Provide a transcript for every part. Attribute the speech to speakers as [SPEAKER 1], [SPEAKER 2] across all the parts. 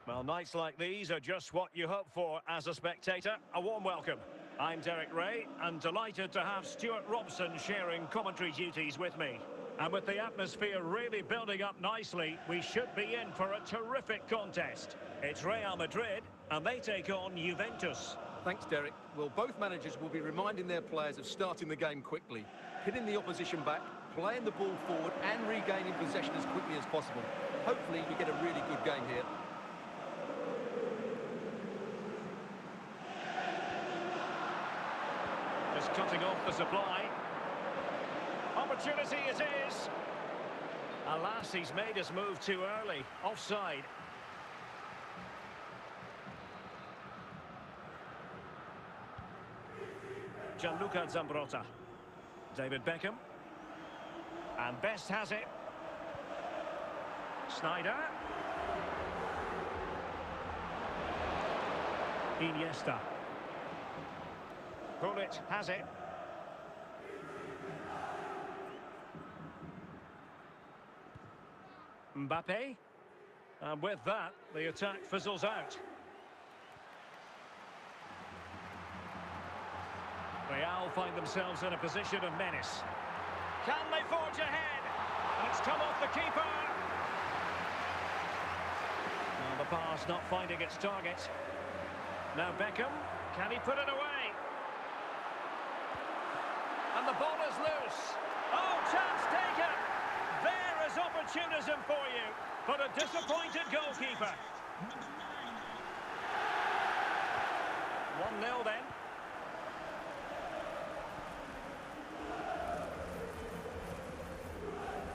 [SPEAKER 1] Well, nights like these are just what you hope for as a spectator. A warm welcome. I'm Derek Ray, and delighted to have Stuart Robson sharing commentary duties with me. And with the atmosphere really building up nicely, we should be in for a terrific contest. It's Real Madrid, and they take on Juventus.
[SPEAKER 2] Thanks, Derek. Well, both managers will be reminding their players of starting the game quickly, hitting the opposition back, playing the ball forward and regaining possession as quickly as possible. Hopefully we get a really good game here.
[SPEAKER 1] Just cutting off the supply. Opportunity it is. Alas, he's made his move too early. Offside. Gianluca Zambrotta. David Beckham. And Best has it. Snyder. Iniesta. Bullet has it. Mbappe. And with that, the attack fizzles out. Real find themselves in a position of menace. Can they forge ahead? And it's come off the keeper. Now the pass not finding its target. Now Beckham. Can he put it away? And the ball is loose. Oh, chance taken. There is opportunism for you. But a disappointed goalkeeper. 1-0 then.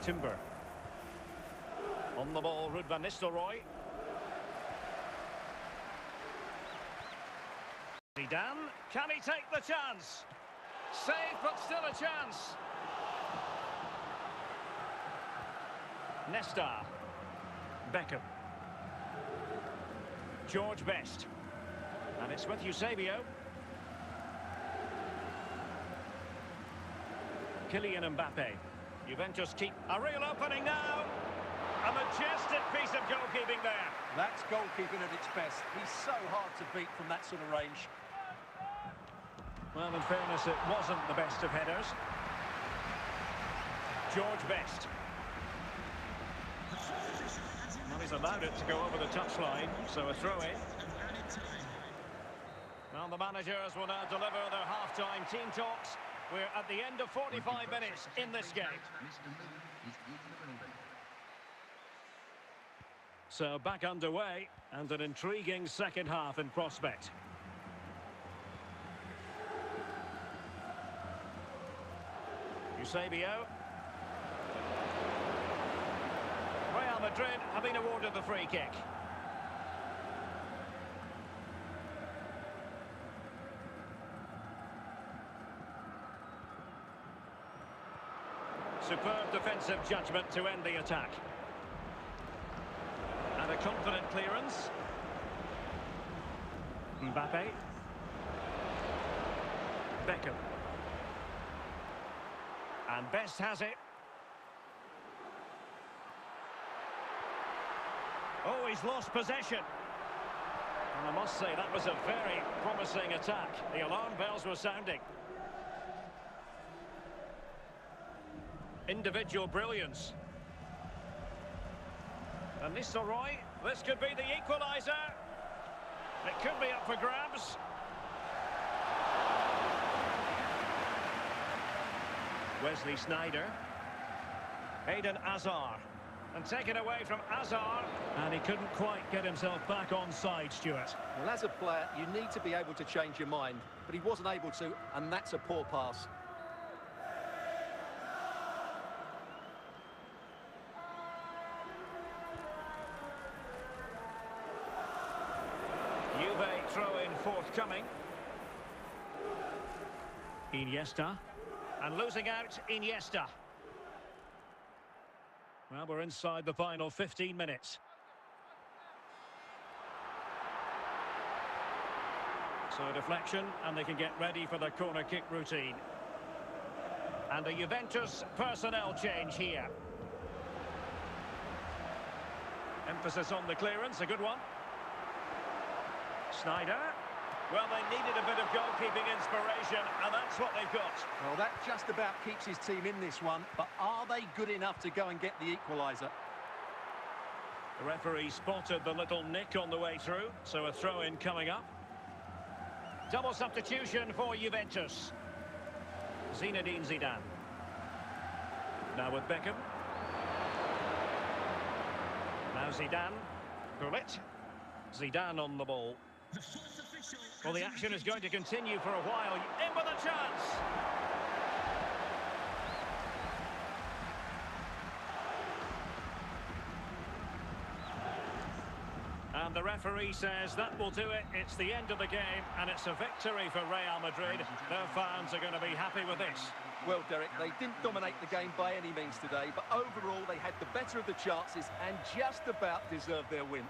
[SPEAKER 1] Timber. On the ball, Ruud van Nistelrooy. Zidane, can he take the chance? Save, but still a chance. Nesta. Beckham. George Best. And it's with Eusebio. Kylian Mbappe. Juventus keep a real opening now. A majestic piece of goalkeeping there.
[SPEAKER 2] That's goalkeeping at its best. He's so hard to beat from that sort of range.
[SPEAKER 1] Well, in fairness, it wasn't the best of headers. George Best. Well, he's allowed it to go over the touchline, so a throw-in. Well, the managers will now deliver their half-time team talks. We're at the end of 45 minutes in this game. So back underway, and an intriguing second half in prospect. Eusebio. Real Madrid have been awarded the free kick. Superb defensive judgment to end the attack. And a confident clearance. Mbappe. Beckham. And Best has it. Oh, he's lost possession. And I must say, that was a very promising attack. The alarm bells were sounding. Individual brilliance. And Nistelrooy, this could be the equaliser. It could be up for grabs. Wesley Sneijder. Eden Hazard. And taken away from Hazard. And he couldn't quite get himself back on side, Stuart.
[SPEAKER 2] Well, as a player, you need to be able to change your mind. But he wasn't able to, and that's a poor pass.
[SPEAKER 1] Juve throw-in forthcoming. Iniesta. And losing out, Iniesta. Well, we're inside the final 15 minutes. So a deflection, and they can get ready for the corner kick routine. And a Juventus personnel change here. Emphasis on the clearance, a good one. Snyder. Well, they needed a bit of goalkeeping inspiration, and that's what they've got.
[SPEAKER 2] Well, that just about keeps his team in this one, but are they good enough to go and get the equaliser?
[SPEAKER 1] The referee spotted the little nick on the way through, so a throw-in coming up. Double substitution for Juventus. Zinedine Zidane. Now with Beckham. Now Zidane. Gullit. Zidane on the ball. Well, the action is going to continue for a while. In with a chance. And the referee says that will do it. It's the end of the game, and it's a victory for Real Madrid. Their fans are going to be happy with this.
[SPEAKER 2] Well, Derek, they didn't dominate the game by any means today, but overall they had the better of the chances and just about deserved their win.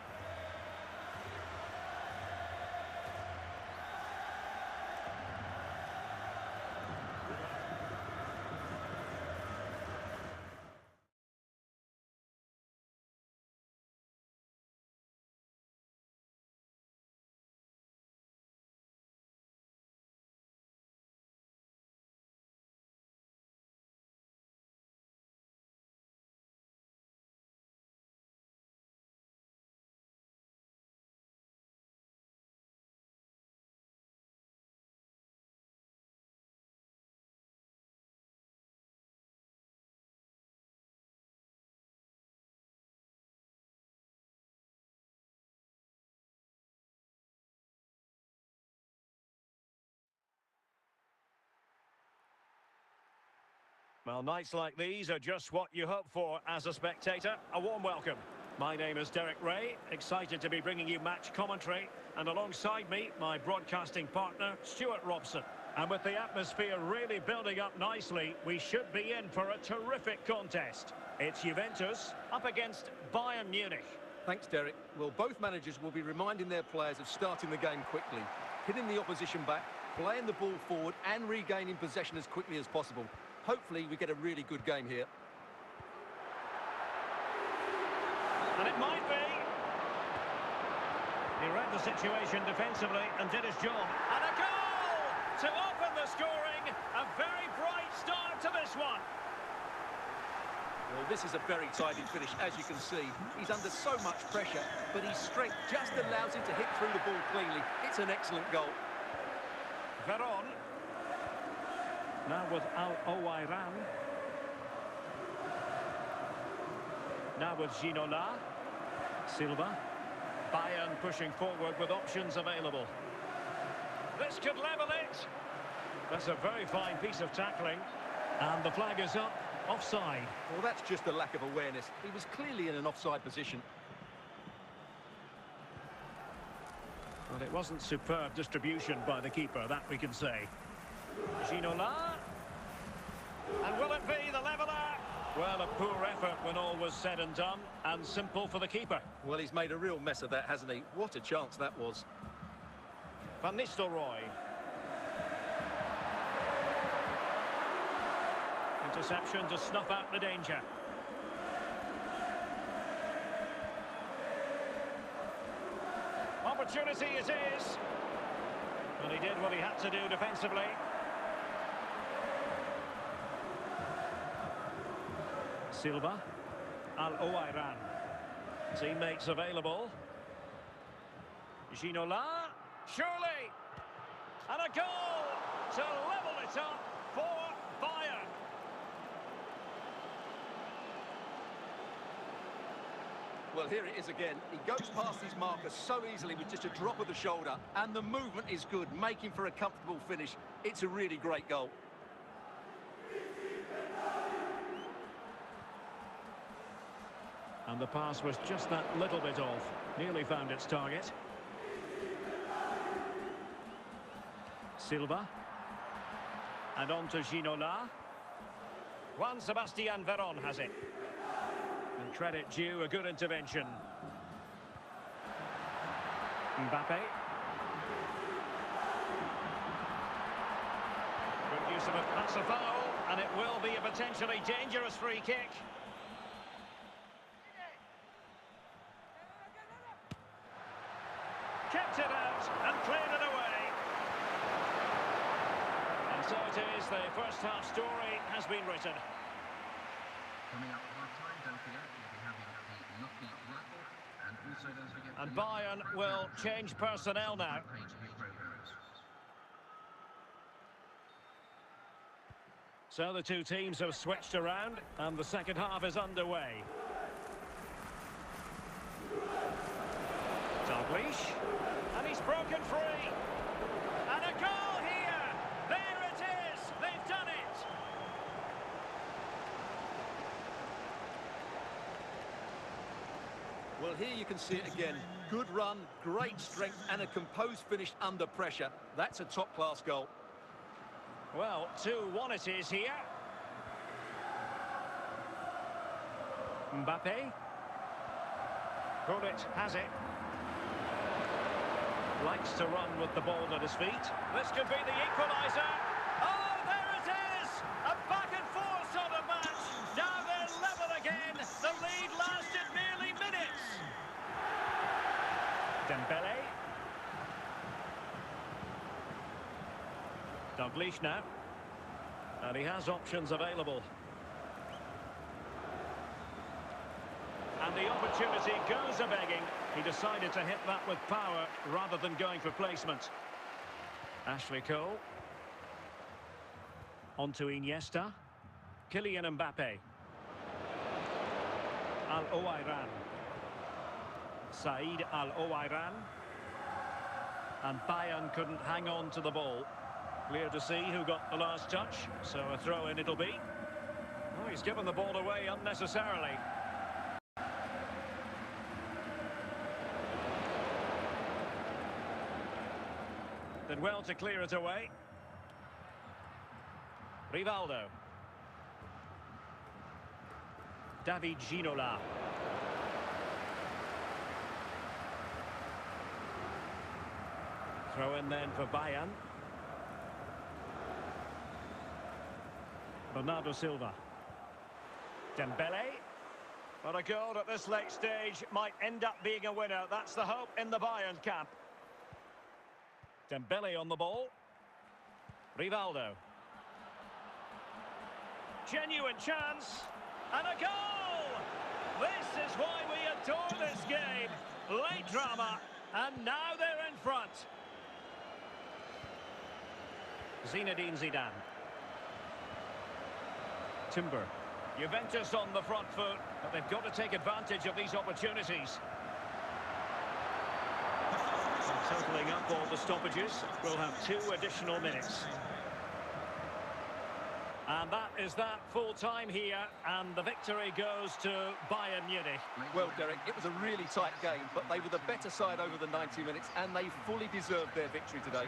[SPEAKER 1] Well, nights like these are just what you hope for as a spectator. A warm welcome. My name is Derek Ray, excited to be bringing you match commentary, and alongside me, my broadcasting partner, Stuart Robson. And with the atmosphere really building up nicely, we should be in for a terrific contest. It's Juventus up against Bayern Munich.
[SPEAKER 2] Thanks, Derek. Well, both managers will be reminding their players of starting the game quickly, hitting the opposition back, playing the ball forward and regaining possession as quickly as possible. Hopefully we get a really good game here.
[SPEAKER 1] And it might be. He read the situation defensively and did his job. And a goal to open the scoring. A very bright start to this one.
[SPEAKER 2] Well, this is a very tidy finish, as you can see. He's under so much pressure, but his strength just allows him to hit through the ball cleanly. It's an excellent goal.
[SPEAKER 1] Veron. Now with Al-Owairan. Now with Ginola. Silva. Bayern pushing forward with options available. This could level it. That's a very fine piece of tackling. And the flag is up. Offside.
[SPEAKER 2] Well, that's just a lack of awareness. He was clearly in an offside position.
[SPEAKER 1] Well, it wasn't superb distribution by the keeper, that we can say. Ginola. And will it be the leveller? Well, a poor effort when all was said and done, and simple for the keeper.
[SPEAKER 2] Well, he's made a real mess of that, hasn't he? What a chance that was.
[SPEAKER 1] Van Nistelrooy. Interception to snuff out the danger. Opportunity it is. And he did what he had to do defensively. Silva. Al-Owairan. Teammates available. Ginola. Surely. And a goal to level it up for Bayern.
[SPEAKER 2] Well, here it is again. He goes past his marker so easily with just a drop of the shoulder. And the movement is good, making for a comfortable finish. It's a really great goal.
[SPEAKER 1] And the pass was just that little bit off. Nearly found its target. Silva. And on to Ginola. Juan Sebastian Veron has it. And credit due, a good intervention. Mbappe. Good use of a pass, a foul, and it will be a potentially dangerous free kick. Kept it out. and cleared it away. And so it is, the first half story has been written.
[SPEAKER 3] Coming up half-time, don't forget, we'll be having the lucky raffle, and also don't forget...
[SPEAKER 1] And Bayern will change personnel now. So the two teams have switched around, and the second half is underway. Dalglish, and he's broken free. And a goal here! There it is! They've done it!
[SPEAKER 2] Well, here you can see it again. Good run, great strength, and a composed finish under pressure. That's a top-class goal.
[SPEAKER 1] Well, 2-1 it is here. Mbappe. Gullit has it. Likes to run with the ball at his feet. This could be the equaliser. Oh, there it is! A back-and-forth sort of match. Now they're level again. The lead lasted merely minutes. Dembele. Dalglish now. And he has options available. And the opportunity goes a-begging. He decided to hit that with power rather than going for placement. Ashley Cole. On to Iniesta. Kylian Mbappe. Al-Owairan. Said Al-Owairan. And Bayern couldn't hang on to the ball. Clear to see who got the last touch, so a throw-in it'll be. Oh, he's given the ball away unnecessarily. Did well to clear it away. Rivaldo. David Ginola. Throw in then for Bayern. Bernardo Silva. Dembele. But a goal at this late stage might end up being a winner. That's the hope in the Bayern camp. Dembele on the ball. Rivaldo. Genuine chance. And a goal! This is why we adore this game. Late drama. And now they're in front. Zinedine Zidane. Timber. Juventus on the front foot, but they've got to take advantage of these opportunities. Totaling up all the stoppages, we'll have 2 additional minutes. And that is that full time here, and the victory goes to Bayern Munich.
[SPEAKER 2] Well, Derek, it was a really tight game, but they were the better side over the 90 minutes, and they fully deserved their victory today.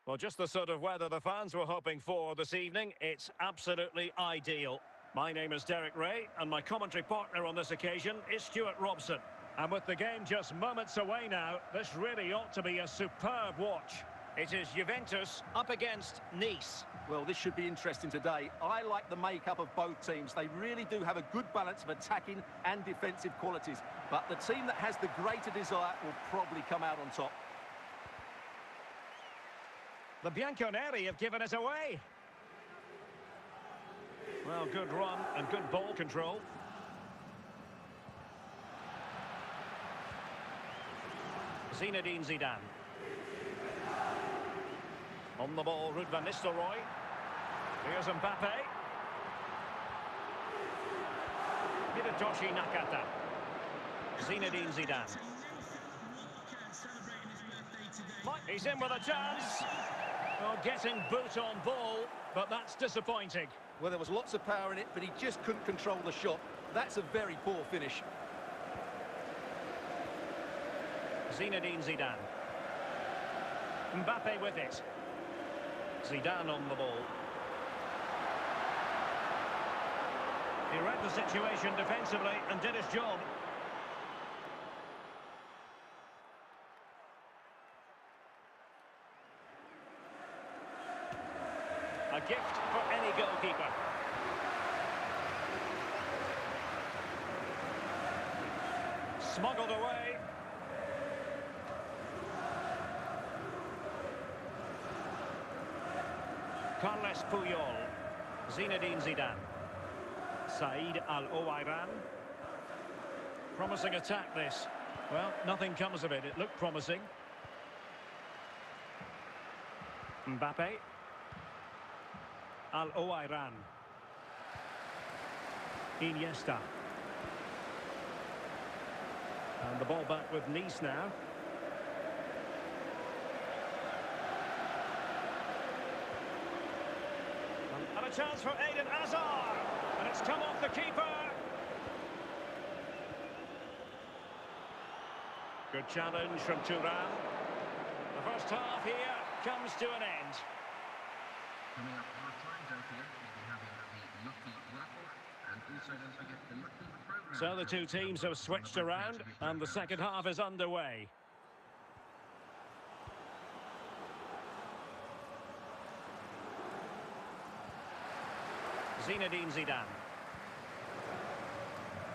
[SPEAKER 1] Well, just the sort of weather the fans were hoping for this evening. It's absolutely ideal. My name is Derek Ray, and my commentary partner on this occasion is Stuart Robson. And with the game just moments away now, this really ought to be a superb watch. It is Juventus up against Nice.
[SPEAKER 2] Well, this should be interesting today. I like the makeup of both teams. They really do have a good balance of attacking and defensive qualities. But the team that has the greater desire will probably come out on top.
[SPEAKER 1] The Bianconeri have given us away. Well, good run and good ball control. Zinedine Zidane. On the ball, Ruud van Nistelrooy. Here's Mbappe. Hirotoshi Nakata. Zinedine Zidane. He's in with a chance. Well, getting boot on ball, but that's disappointing.
[SPEAKER 2] Well, there was lots of power in it, but he just couldn't control the shot. That's a very poor finish.
[SPEAKER 1] Zinedine Zidane. Mbappe with it. Zidane on the ball. He read the situation defensively and did his job. A gift for any goalkeeper. Smuggled away. Carles Puyol. Zinedine Zidane. Saïd Al-Owairan. Promising attack this. Well, nothing comes of it. It looked promising. Mbappe. Al-Owairan. Iniesta. And the ball back with Nice now. And a chance for Eden Hazard. And it's come off the keeper. Good challenge from Thuram. The first half here comes to an end.
[SPEAKER 3] Coming up half-time, don't forget, we'll be having the lucky raffle, and also don't forget the lucky program.
[SPEAKER 1] So the two teams have switched around, and the second half is underway. Zinedine Zidane.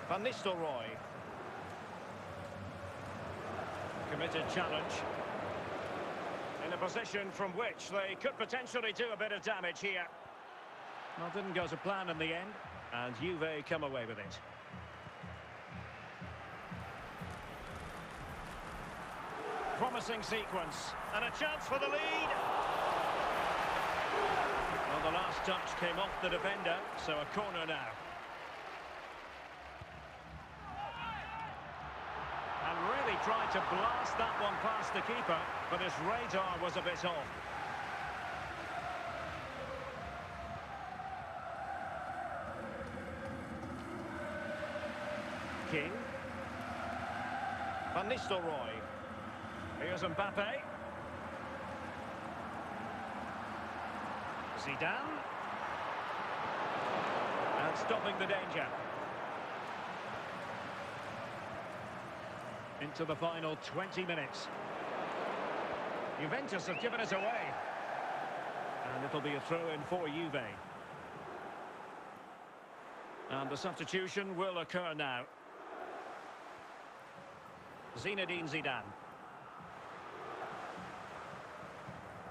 [SPEAKER 1] Van Nistelrooy. Committed challenge. In a position from which they could potentially do a bit of damage here. Well, didn't go to plan in the end, and Juve come away with it. Promising sequence, and a chance for the lead. Well, the last touch came off the defender, so a corner now. And really tried to blast that one past the keeper, but his radar was a bit off. King. Van Nistelrooy. Here's Mbappe. Zidane. And stopping the danger. Into the final 20 minutes. Juventus have given us away. And it'll be a throw-in for Juve. And the substitution will occur now. Zinedine Zidane.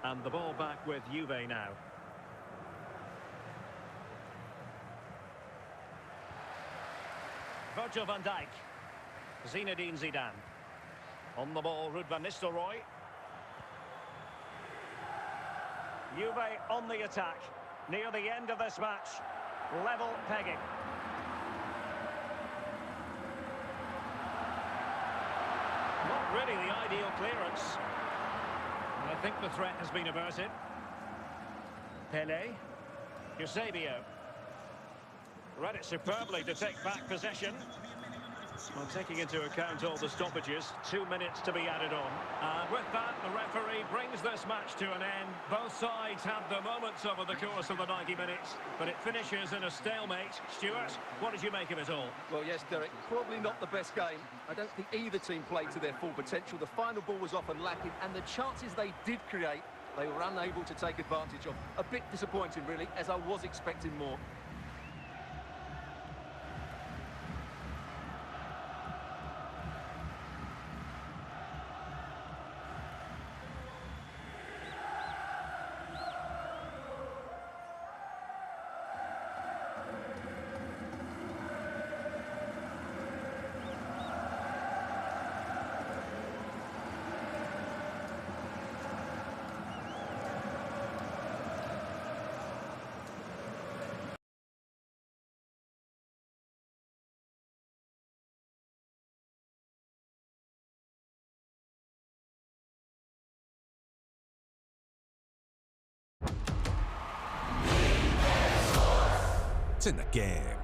[SPEAKER 1] And the ball back with Juve now. Virgil van Dijk. Zinedine Zidane. On the ball, Ruud van Nistelrooy. Juve on the attack. Near the end of this match. Level pegging. Not really the ideal clearance. I think the threat has been averted. Pele. Eusebio. Read it superbly to take back possession. Well, taking into account all the stoppages, 2 minutes to be added on. And with that, the referee brings this match to an end. Both sides have their moments over the course of the 90 minutes, but it finishes in a stalemate. Stuart, what did you make of it all?
[SPEAKER 2] Well, yes, Derek, probably not the best game. I don't think either team played to their full potential. The final ball was often lacking, and the chances they did create they were unable to take advantage of. A bit disappointing, really, as I was expecting more.
[SPEAKER 4] It's in the game.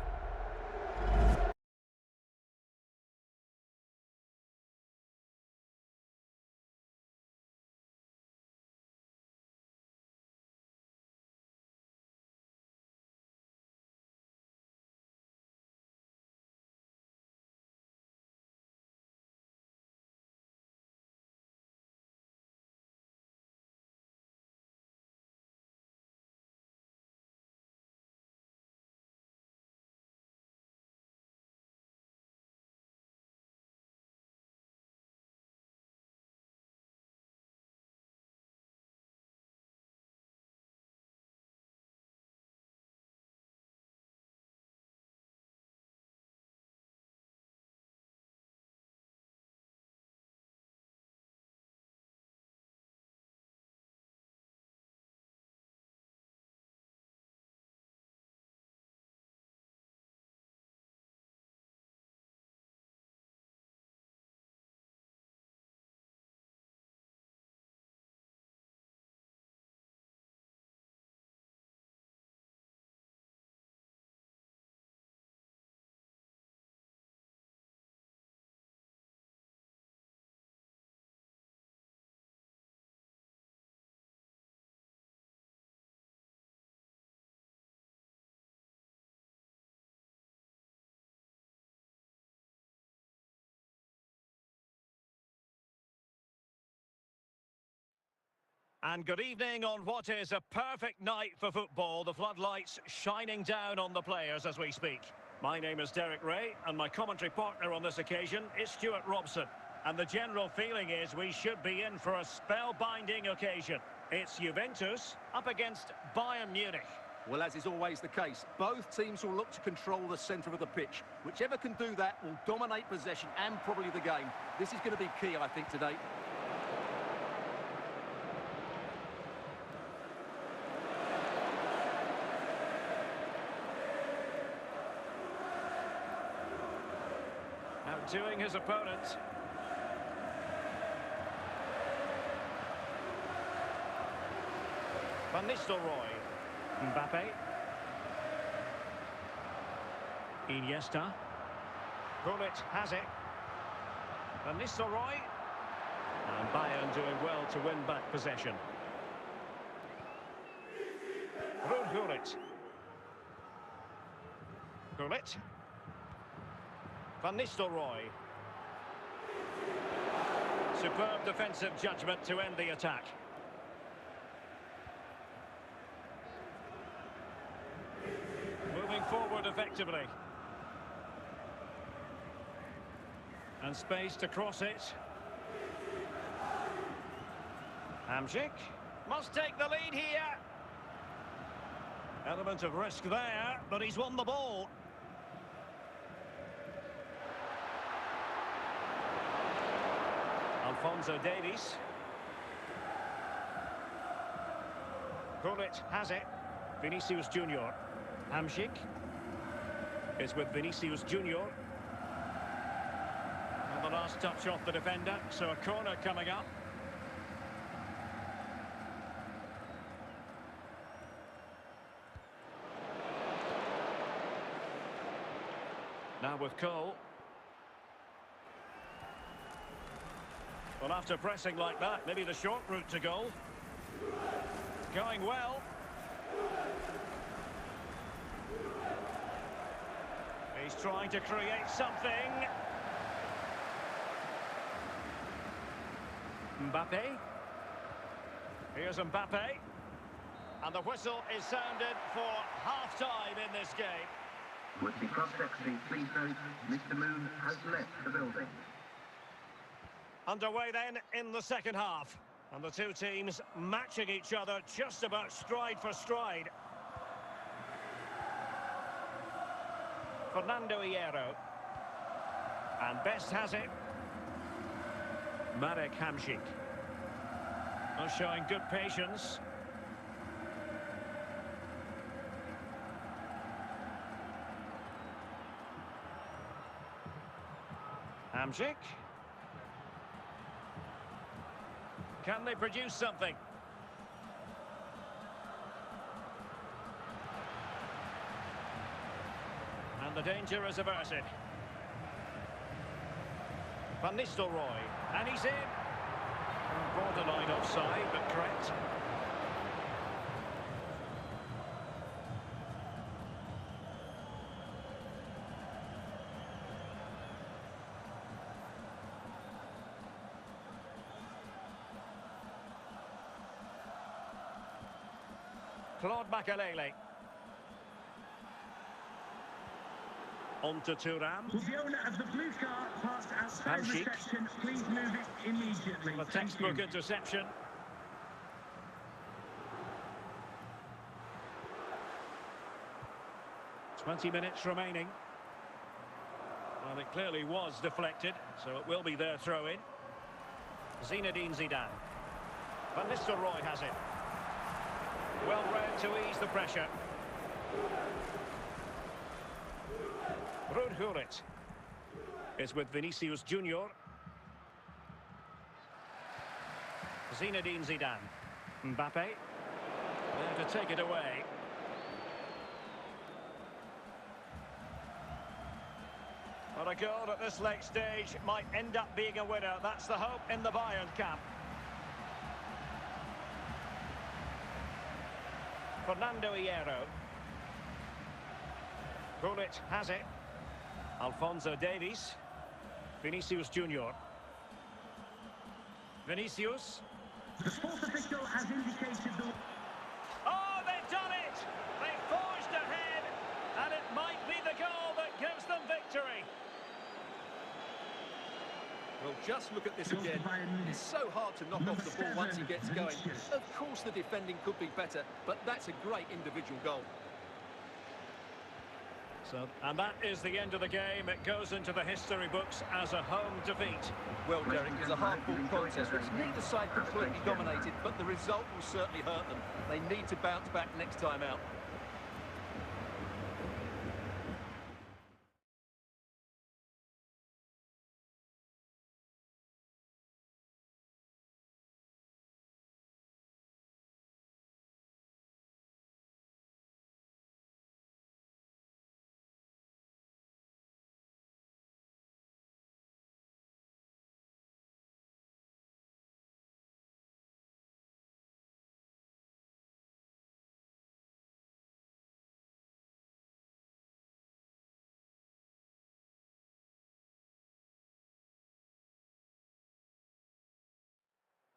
[SPEAKER 1] And good evening on what is a perfect night for football. The floodlights shining down on the players as we speak. My name is Derek Ray, and my commentary partner on this occasion is Stuart Robson. And the general feeling is we should be in for a spellbinding occasion. It's Juventus up against Bayern Munich.
[SPEAKER 2] Well, as is always the case, both teams will look to control the centre of the pitch. Whichever can do that will dominate possession and probably the game. This is going to be key, I think, today.
[SPEAKER 1] Outdoing his opponent. Van Nistelrooy. Mbappe. Iniesta. Gullit has it. Van Nistelrooy. And Bayern doing well to win back possession. Gullit. Gullit. Van Nistelrooy. Superb defensive judgment to end the attack. Moving forward effectively. And space to cross it. Hamsik must take the lead here. Element of risk there, but he's won the ball. Alphonso Davies. Gullit has it. Vinicius Junior. Hamsik is with Vinicius Junior. And the last touch off the defender, so a corner coming up. Now with Cole. Well, after pressing like that, maybe the short route to goal. Going well. He's trying to create something. Mbappe. Here's Mbappe. And the whistle is sounded for half-time in this game.
[SPEAKER 3] With the cross-sectioning, please note, Mr. Moon has left the building.
[SPEAKER 1] Underway then in the second half. And the two teams matching each other just about stride for stride. Fernando Hierro. And Best has it. Marek Hamšík. Showing good patience. Hamšík. Can they produce something? And the danger is averted. Van Nistelrooy. And he's in. Borderline offside, but correct. Claude Makelele. On to Thuram.
[SPEAKER 5] Will the owner of the blue car passed outside
[SPEAKER 1] Hamšík.
[SPEAKER 5] reception? Please move it immediately.
[SPEAKER 1] A textbook interception. "20 minutes remaining. Well, it clearly was deflected, so it will be their throw-in. Zinedine Zidane. Van Nistelrooy has it. Well read to ease the pressure. Ruud Gullit is with Vinicius Junior. Zinedine Zidane. Mbappe. There to take it away. But a goal at this late stage might end up being a winner. That's the hope in the Bayern camp. Fernando Hierro. Gullit has it. Alphonso Davies. Vinicius Junior. Vinicius.
[SPEAKER 5] The sports official has indicated the...
[SPEAKER 1] Oh, they've done it! They've forged ahead, and it might be the goal that gives them victory.
[SPEAKER 2] Well, just look at this again. It's so hard to knock off the ball once he gets going. Of course the defending could be better, but that's a great individual goal.
[SPEAKER 1] And that is the end of the game. It goes into the history books as a home defeat.
[SPEAKER 2] Well, Derek, it's a hard-fought contest which neither side completely dominated, but the result will certainly hurt them. They need to bounce back next time out.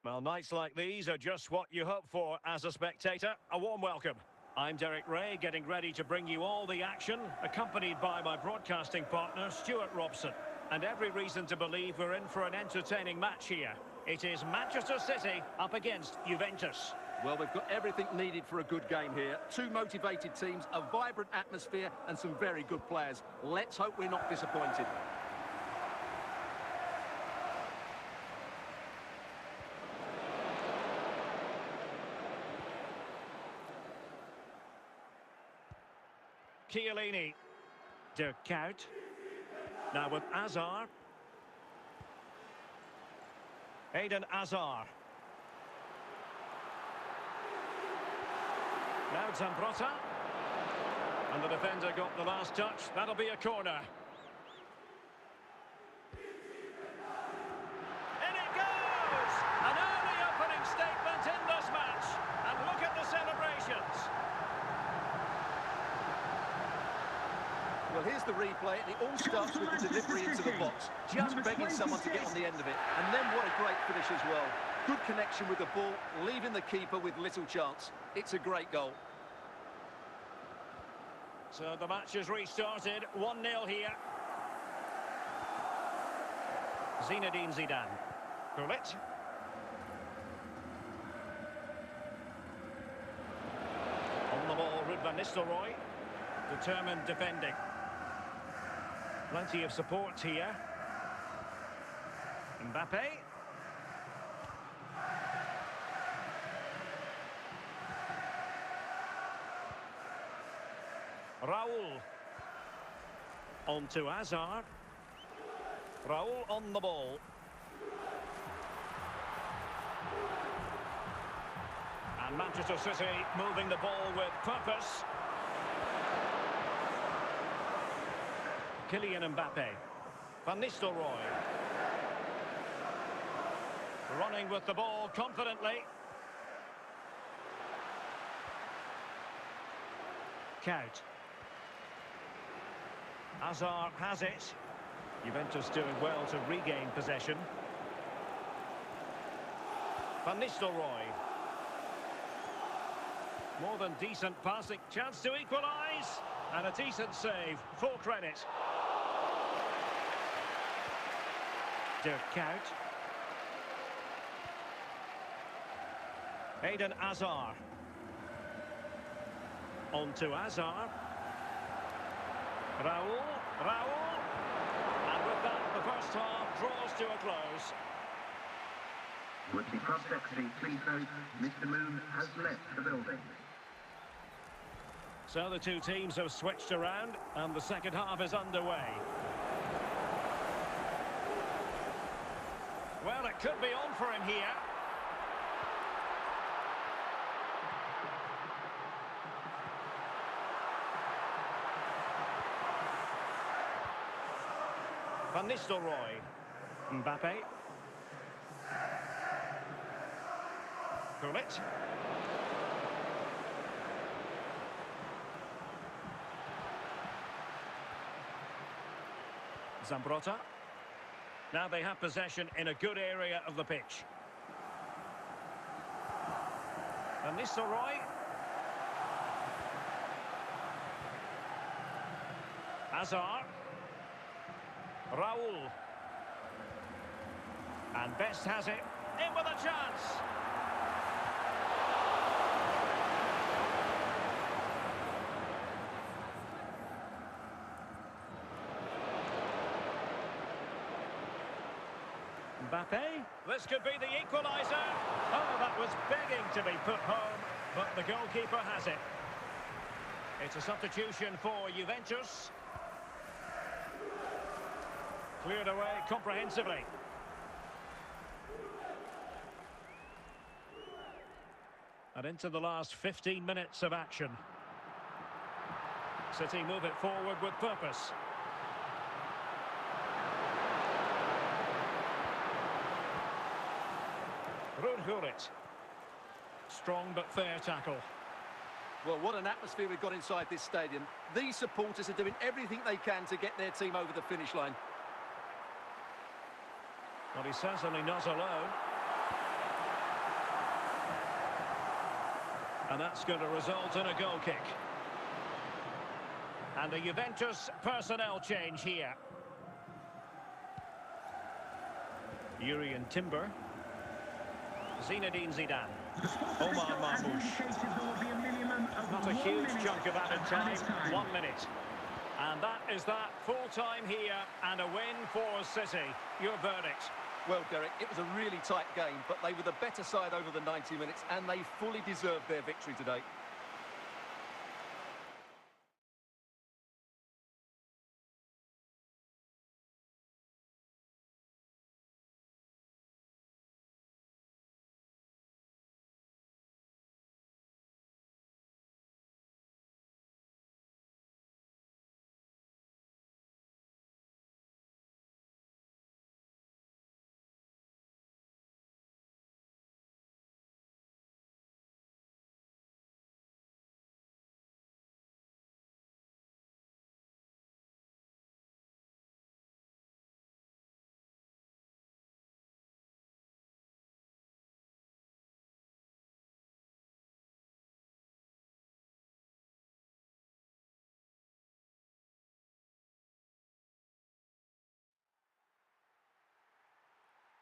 [SPEAKER 1] Well, nights like these are just what you hope for as a spectator. A warm welcome. I'm Derek Rae, getting ready to bring you all the action, accompanied by my broadcasting partner, Stuart Robson. And every reason to believe we're in for an entertaining match here. It is Manchester City up against Juventus.
[SPEAKER 2] Well, we've got everything needed for a good game here. Two motivated teams, a vibrant atmosphere, and some very good players. Let's hope we're not disappointed.
[SPEAKER 1] Chiellini. Dikhao. Now with Hazard. Eden Hazard. Now Zambrotta. And the defender got the last touch. That'll be a corner. In it goes! An early opening statement in this match. And look at the celebrations.
[SPEAKER 2] Well, here's the replay, and it all starts with the delivery into the box. Just begging someone to get on the end of it. And then what a great finish as well. Good connection with the ball, leaving the keeper with little chance. It's a great goal.
[SPEAKER 1] So the match has restarted. 1-0 here. Zinedine Zidane. Gullit. On the ball, Ruud van Nistelrooy. Determined defending. Plenty of support here. Mbappe. Raul. On to Hazard. Raul on the ball. And Manchester City moving the ball with purpose. Kylian Mbappe. Van Nistelrooy. Running with the ball confidently. Count. Hazard has it. Juventus doing well to regain possession. Van Nistelrooy. More than decent passing. Chance to equalise. And a decent save. Full credit. Dirk Kuyt. Eden Hazard. On to Hazard. Raul. And with that, the first half draws to a close.
[SPEAKER 3] Would the prospect be please note, Mr. Moon has left the building.
[SPEAKER 1] So the two teams have switched around and the second half is underway. Well, it could be on for him here. Van Nistelrooy. Mbappe. Gullit. Zambrotta. Now they have possession in a good area of the pitch. Van Nistelrooy. Hazard. Raul. And Best has it. In with a chance. Mbappe. This could be the equaliser. Oh, that was begging to be put home, but the goalkeeper has it. It's a substitution for Juventus. Cleared away comprehensively. And into the last 15 minutes of action. City move it forward with purpose. Ruud. Strong but fair tackle.
[SPEAKER 2] Well, what an atmosphere we've got inside this stadium. These supporters are doing everything they can to get their team over the finish line.
[SPEAKER 1] Well, he's certainly not alone. And that's going to result in a goal kick. And a Juventus personnel change here. Jurrien Timber. Zinedine Zidane. Omar Marmoush. Not a huge chunk of added time. 1 minute. And that is that. Full time here and a win for City. Your verdict?
[SPEAKER 2] Well, Derek, it was a really tight game, but they were the better side over the 90 minutes and they fully deserved their victory today.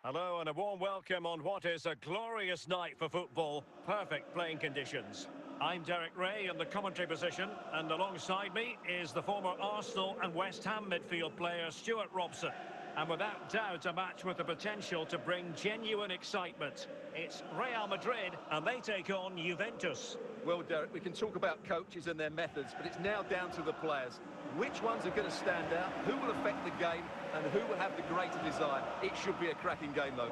[SPEAKER 1] Hello and a warm welcome on what is a glorious night for football. Perfect playing conditions. I'm Derek Ray in the commentary position, and alongside me is the former Arsenal and West Ham midfield player Stuart Robson. And without doubt a match with the potential to bring genuine excitement. It's Real Madrid and they take on Juventus.
[SPEAKER 2] Well, Derek, we can talk about coaches and their methods, but it's now down to the players. Which ones are going to stand out, who will affect the game, and who will have the greater desire? It should be a cracking game, though.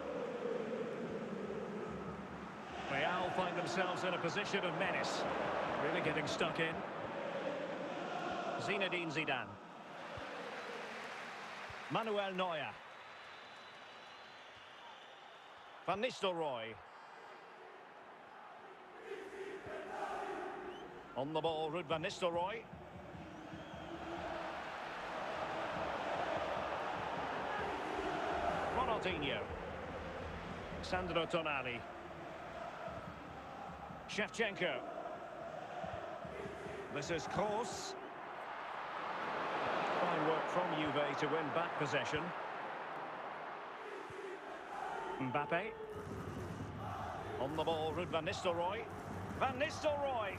[SPEAKER 1] Real find themselves in a position of menace. Really getting stuck in. Zinedine Zidane. Manuel Neuer. Van Nistelrooy. On the ball, Ruud van Nistelrooy. Ronaldinho. Sandro Tonali. Shevchenko. This is Kroos. Fine work from Juve to win back possession. Mbappe. On the ball, Ruud van Nistelrooy. Van Nistelrooy.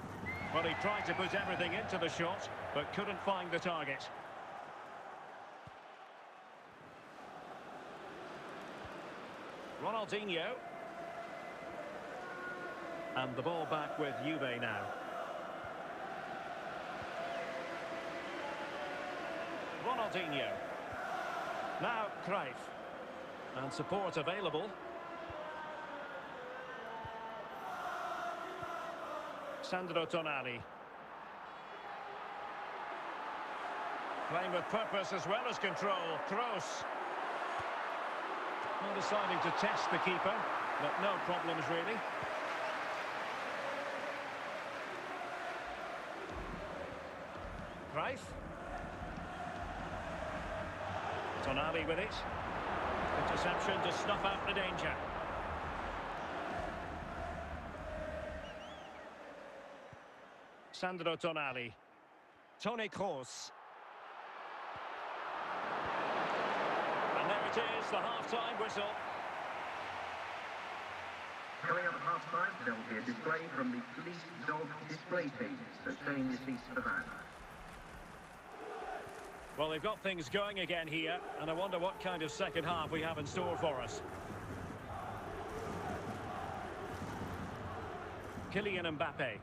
[SPEAKER 1] Well, he tried to put everything into the shot, but couldn't find the target. Ronaldinho. And the ball back with Juve now. Ronaldinho. Now Cruyff. And support available. Sandro Tonali. Playing with purpose as well as control. Kroos. Well, deciding to test the keeper, but no problems really. Cruyff. Tonali with it. Interception to snuff out the danger. Sandro Tonali. Toni Kroos. And there it is, the half-time whistle.
[SPEAKER 3] Coming up at half-time, there will be a display from the police dog display team, so stay in your seats for that.
[SPEAKER 1] Well, they've got things going again here, and I wonder what kind of second half we have in store for us. Kylian Mbappe.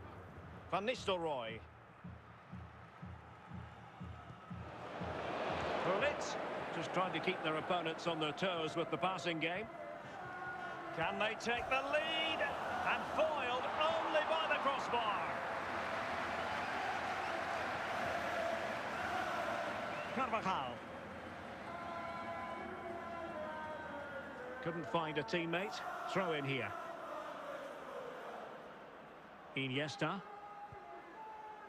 [SPEAKER 1] Van Nistelrooy. Gullit, just trying to keep their opponents on their toes with the passing game. Can they take the lead? And foiled only by the crossbar. Carvajal. Couldn't find a teammate. Throw in here. Iniesta.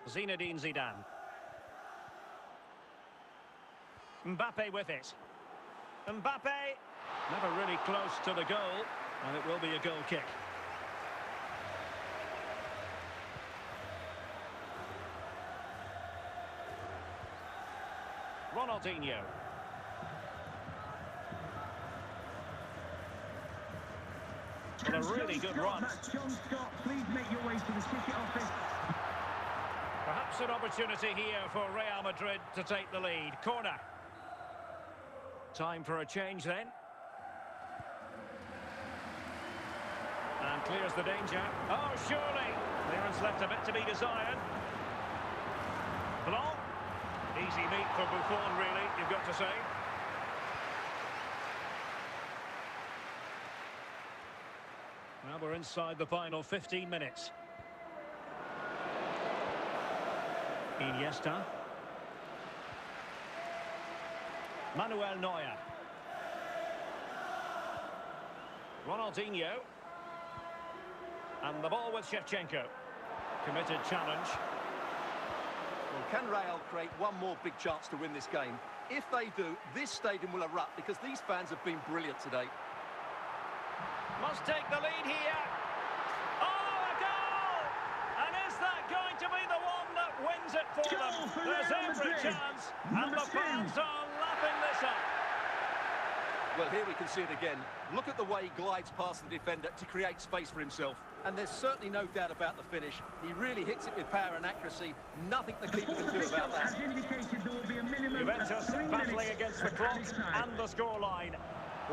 [SPEAKER 1] Zinedine Zidane. Mbappe with it. Mbappe. Never really close to the goal. And it will be a goal kick. Ronaldinho. And a really good run.
[SPEAKER 5] John Scott, please make your way to the ticket office.
[SPEAKER 1] Perhaps an opportunity here for Real Madrid to take the lead. Corner. Time for a change then. And clears the danger. Oh, surely. Clearance left a bit to be desired. Blanc. Easy meat for Buffon, really, you've got to say. Now we're inside the final 15 minutes. Iniesta. Manuel Neuer. Ronaldinho. And the ball with Shevchenko. Committed challenge.
[SPEAKER 2] Well, can Real create one more big chance to win this game? If they do, this stadium will erupt because these fans have been brilliant today.
[SPEAKER 1] Must take the lead here. Oh, a goal! And is that going to be the one that wins it for
[SPEAKER 5] Goal
[SPEAKER 1] them?
[SPEAKER 5] for
[SPEAKER 1] There's
[SPEAKER 5] Real
[SPEAKER 1] every
[SPEAKER 5] Madrid.
[SPEAKER 1] chance, and
[SPEAKER 5] Number
[SPEAKER 1] the
[SPEAKER 5] 2.
[SPEAKER 1] fans are lapping this up.
[SPEAKER 2] Well, here we can see it again. Look at the way he glides past the defender to create space for himself. And there's certainly no doubt about the finish. He really hits it with power and accuracy. Nothing the keeper can do about that.
[SPEAKER 5] Has indicated there will be a minimum
[SPEAKER 1] Juventus
[SPEAKER 5] of 3
[SPEAKER 1] battling
[SPEAKER 5] minutes
[SPEAKER 1] against the clock and the scoreline.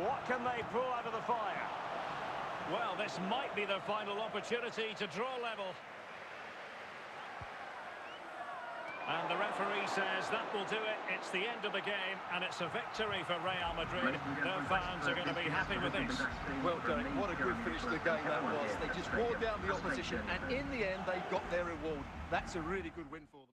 [SPEAKER 1] What can they pull out of the fire? Well, this might be their final opportunity to draw level. And the referee says that will do it. It's the end of the game, and it's a victory for Real Madrid. Their fans are going to be happy with this.
[SPEAKER 2] Well, Derek, what a good finish to the game that was. They just wore down the opposition, and in the end, they got their reward. That's a really good win for them.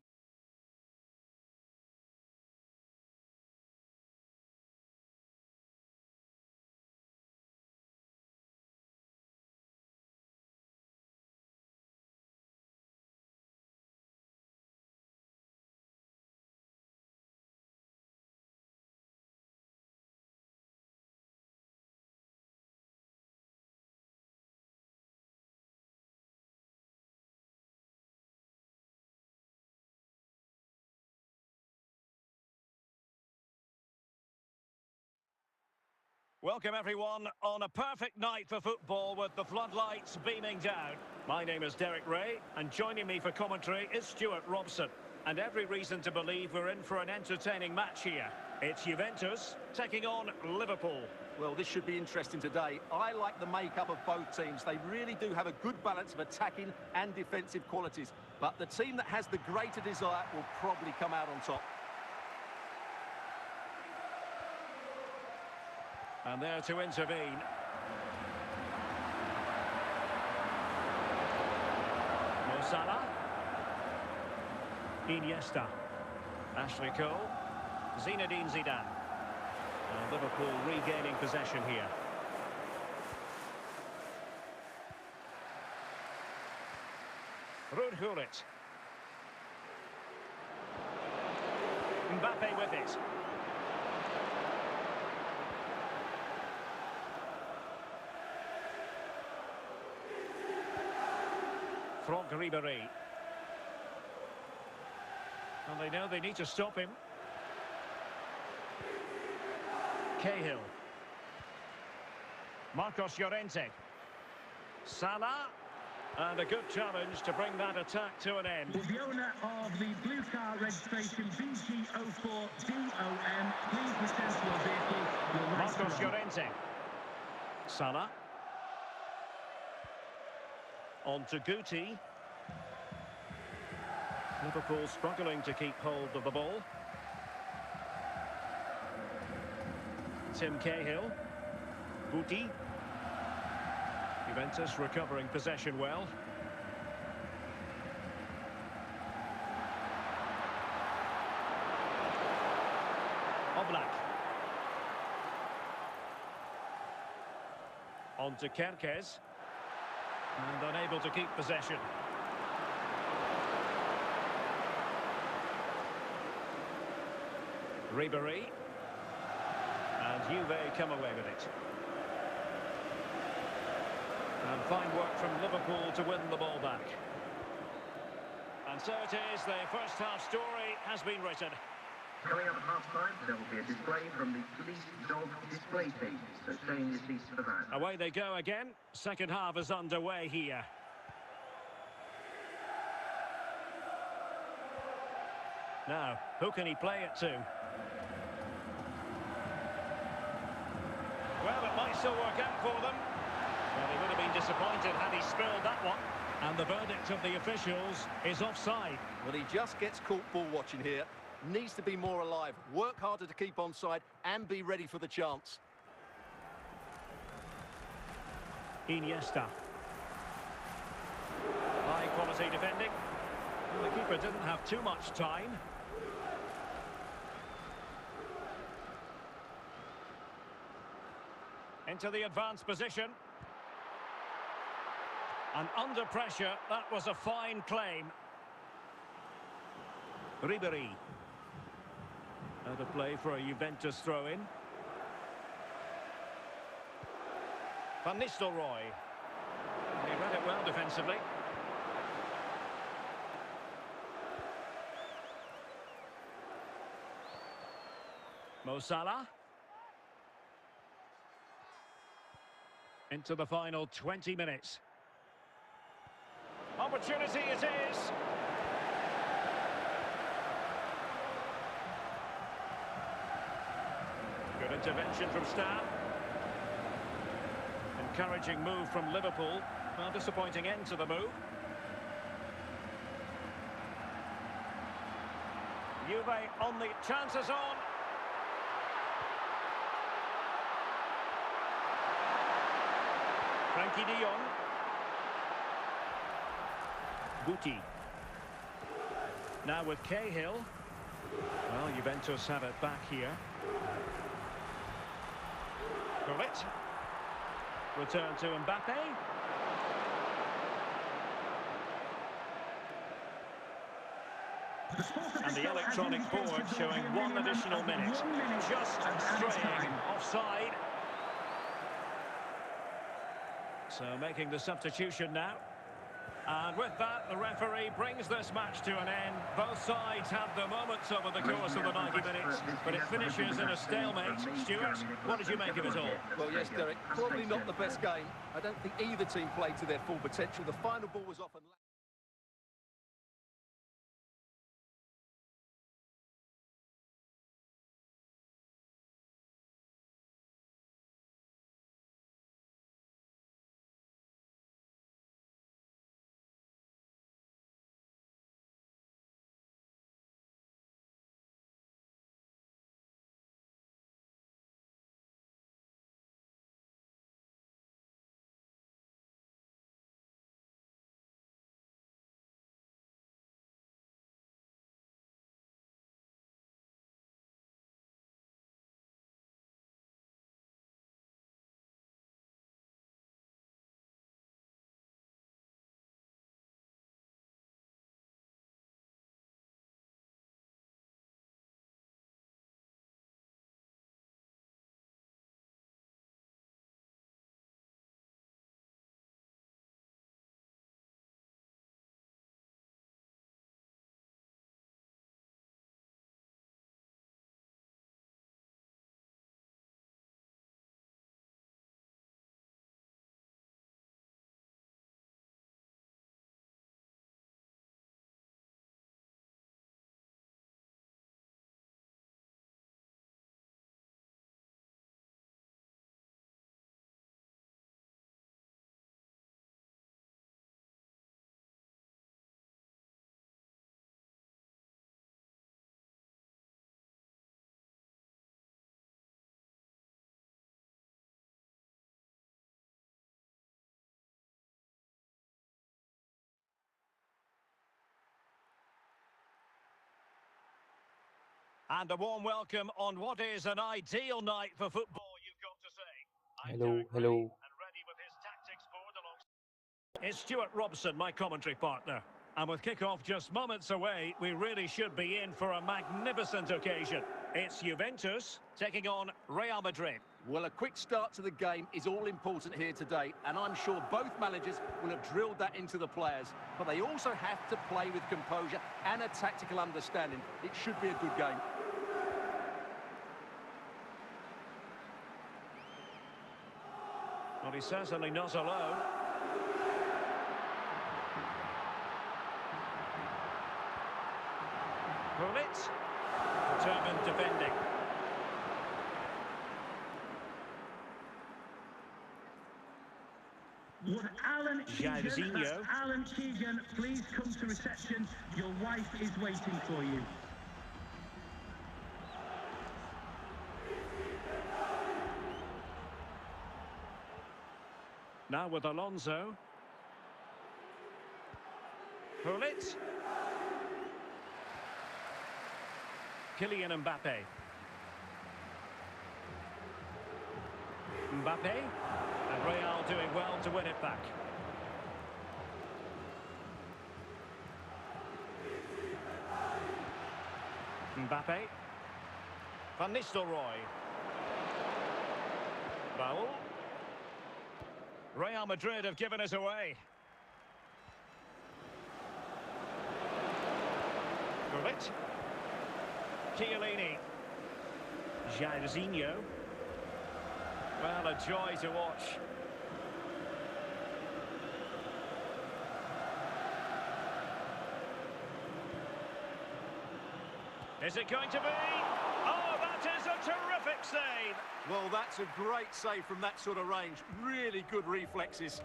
[SPEAKER 1] Welcome everyone on a perfect night for football with the floodlights beaming down. My name is Derek Ray, and joining me for commentary is Stuart Robson. And every reason to believe we're in for an entertaining match here. It's Juventus taking on Liverpool.
[SPEAKER 2] Well, this should be interesting today. I like the makeup of both teams. They really do have a good balance of attacking and defensive qualities. But the team that has the greater desire will probably come out on top.
[SPEAKER 1] And there to intervene. Mo Salah. Iniesta. Ashley Cole. Zinedine Zidane. And Liverpool regaining possession here. Ruud Gullit. Mbappe with it. Franck Ribéry. And they know they need to stop him. Khel. Marcos Llorente. Salah. And a good challenge to bring that attack to an end.
[SPEAKER 5] The owner of the blue car registration BG04DOM, please return to your vehicle.
[SPEAKER 1] Marcos Llorente. Salah. On to Guti. Liverpool struggling to keep hold of the ball. Tim Cahill. Guti. Juventus recovering possession well. Oblak. On to Kerkez. And unable to keep possession. Ribéry. And Juve come away with it. And fine work from Liverpool to win the ball back. And so it is, the first half story has been written.
[SPEAKER 3] Coming up at half-time, there will be a display from the police dog display team, so stay in your seats for that.
[SPEAKER 1] Away they go again. Second half is underway here. Now, who can he play it to? Well, it might still work out for them. Well, he would have been disappointed had he spilled that one. And the verdict of the officials is offside.
[SPEAKER 2] Well, he just gets caught ball watching here. Needs to be more alive, work harder to keep onside and be ready for the chance.
[SPEAKER 1] Iniesta. High quality defending. The keeper didn't have too much time. Into the advanced position. And under pressure, that was a fine claim. Ribéry. Out of play for a Juventus throw-in. Van Nistelrooy. He read it well defensively. Mo Salah. Into the final 20 minutes. Opportunity it is. Good intervention from Stan. Encouraging move from Liverpool. Well, disappointing end to the move. Juve on the chances on. Frankie de Jong. Guti. Now with Cahill. Well, Juventus have it back here. Gullit. Return to Mbappe. And the electronic board showing one additional minute. Just straying offside. So making the substitution now. And with that, the referee brings this match to an end. Both sides had the moments over the course of the 90 minutes, but it finishes in a stalemate. Stuart, what did you make of it all?
[SPEAKER 2] Well, yes, Derek, probably not the best game. I don't think either team played to their full potential. The final ball was often...
[SPEAKER 1] And a warm welcome on what is an ideal night for football, you've got to say. I'm
[SPEAKER 6] Hello,
[SPEAKER 1] Derek Ray,
[SPEAKER 6] hello.
[SPEAKER 1] and ready with his tactics board alongside. It's Stuart Robson, my commentary partner. And with kick-off just moments away, we really should be in for a magnificent occasion. It's Juventus taking on Real Madrid.
[SPEAKER 2] Well, a quick start to the game is all important here today, and I'm sure both managers will have drilled that into the players. But they also have to play with composure and a tactical understanding. It should be a good game.
[SPEAKER 1] Well, he's certainly not alone. Gullit. Determined defending.
[SPEAKER 5] Would Alan Keegan,
[SPEAKER 1] Jairzinho.
[SPEAKER 5] that's Alan Keegan, please come to reception. Your wife is waiting for you.
[SPEAKER 1] Now with Alonso. Gullit. Kylian Mbappe. Mbappe. And Real doing well to win it back. Mbappe. Van Nistelrooy. Raul. Real Madrid have given us away. Gullit. Chiellini. Jairzinho. Well, a joy to watch. Is it going to be? Oh, that is a terrific save.
[SPEAKER 2] Well, that's a great save from that sort of range. Really good reflexes.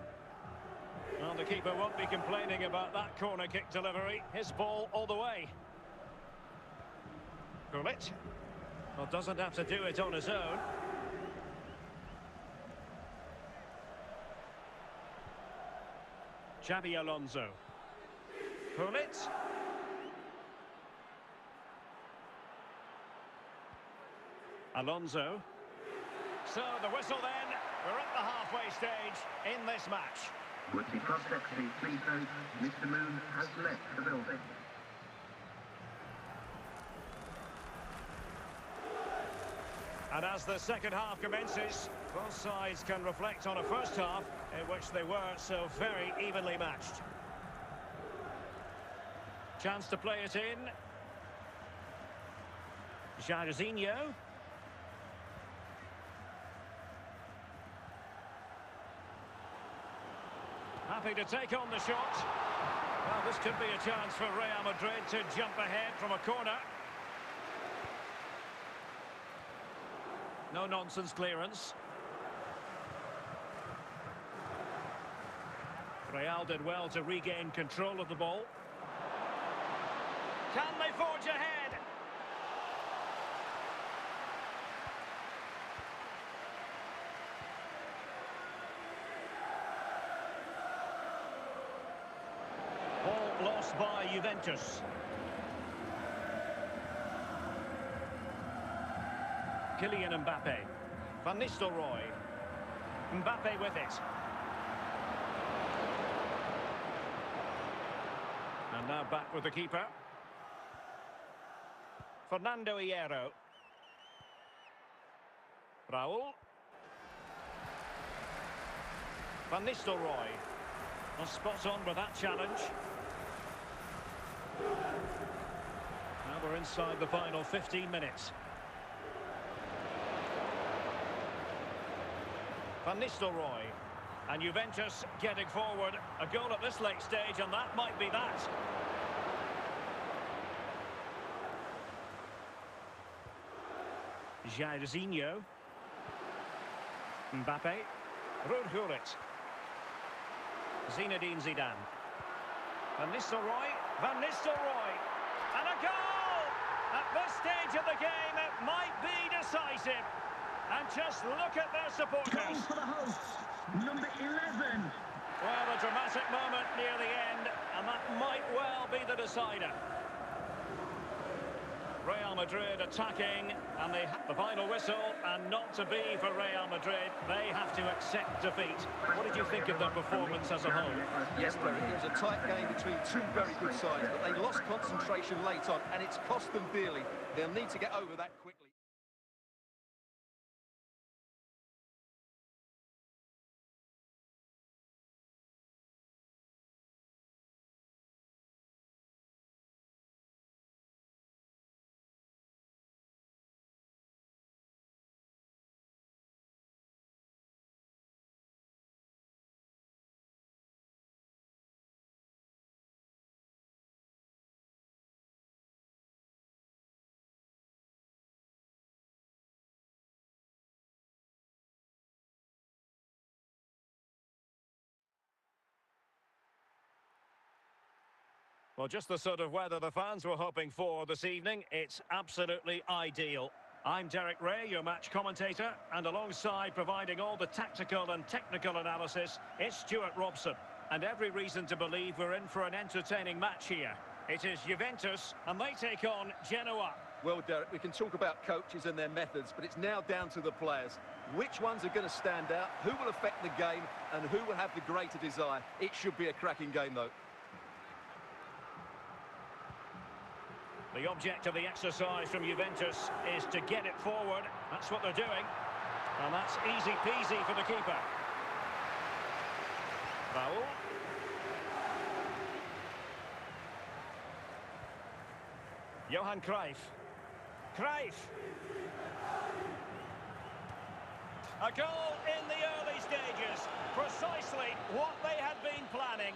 [SPEAKER 1] Well, the keeper won't be complaining about that corner kick delivery. His ball all the way. Gullit. Well, doesn't have to do it on his own. Xabi Alonso. Gullit. Alonso. So the whistle then. We're at the halfway stage in this match.
[SPEAKER 3] Would the prospect be please note, Mr. Moon has left the building.
[SPEAKER 1] And as the second half commences, both sides can reflect on a first half in which they were so very evenly matched. Chance to play it in. Jairzinho. Happy to take on the shot. Well, this could be a chance for Real Madrid to jump ahead from a corner. No-nonsense clearance. Real did well to regain control of the ball. Can they forge ahead? Ball lost by Juventus. Kylian Mbappe. Van Nistelrooy. Mbappe with it. And now back with the keeper. Fernando Hierro. Raul. Van Nistelrooy. Well, spot on with that challenge. Now we're inside the final 15 minutes. Van Nistelrooy. And Juventus getting forward. A goal at this late stage, and that might be that. Jairzinho. Mbappe. Gullit. Zinedine Zidane. Van Nistelrooy. Van Nistelrooy. And a goal! At this stage of the game, it might be decisive. And just look at their supporters.
[SPEAKER 5] Goal for the hosts, number 11.
[SPEAKER 1] Well, a dramatic moment near the end, and that might well be the decider. Real Madrid attacking, and the final whistle, and not to be for Real Madrid. They have to accept defeat. What did you think of their performance as a whole?
[SPEAKER 2] Yes, Derek, it was a tight game between two very good sides, but they lost concentration late on, and it's cost them dearly. They'll need to get over that quickly.
[SPEAKER 1] Well, just the sort of weather the fans were hoping for this evening. It's absolutely ideal. I'm Derek Ray, your match commentator, and alongside providing all the tactical and technical analysis, it's Stuart Robson. And every reason to believe we're in for an entertaining match here. It is Juventus, and they take on Genoa.
[SPEAKER 2] Well, Derek, we can talk about coaches and their methods, but it's now down to the players. Which ones are going to stand out, who will affect the game, and who will have the greater desire? It should be a cracking game, though.
[SPEAKER 1] The object of the exercise from Juventus is to get it forward. That's what they're doing. And that's easy peasy for the keeper. Raul. Johan Cruyff. Cruyff. A goal in the early stages. Precisely what they had been planning.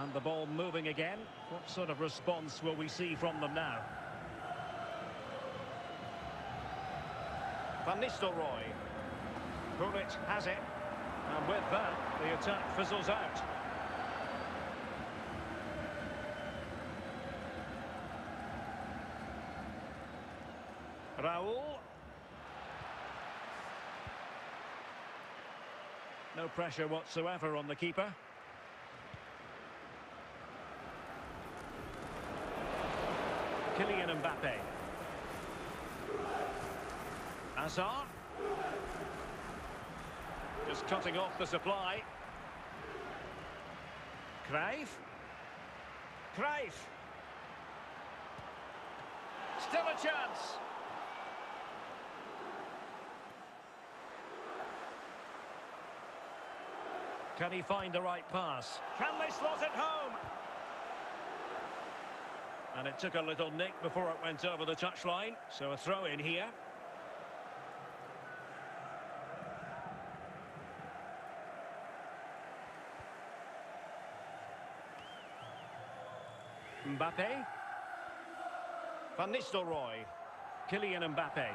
[SPEAKER 1] And the ball moving again. What sort of response will we see from them now? Van Nistelrooy. Gullit has it. And with that, the attack fizzles out. Raul. No pressure whatsoever on the keeper. Kylian Mbappe. Hazard. Just cutting off the supply. Cruyff. Cruyff. Still a chance. Can he find the right pass? Can they slot it home? And it took a little nick before it went over the touchline. So a throw in here. Mbappe. Van Nistelrooy. Kylian Mbappe.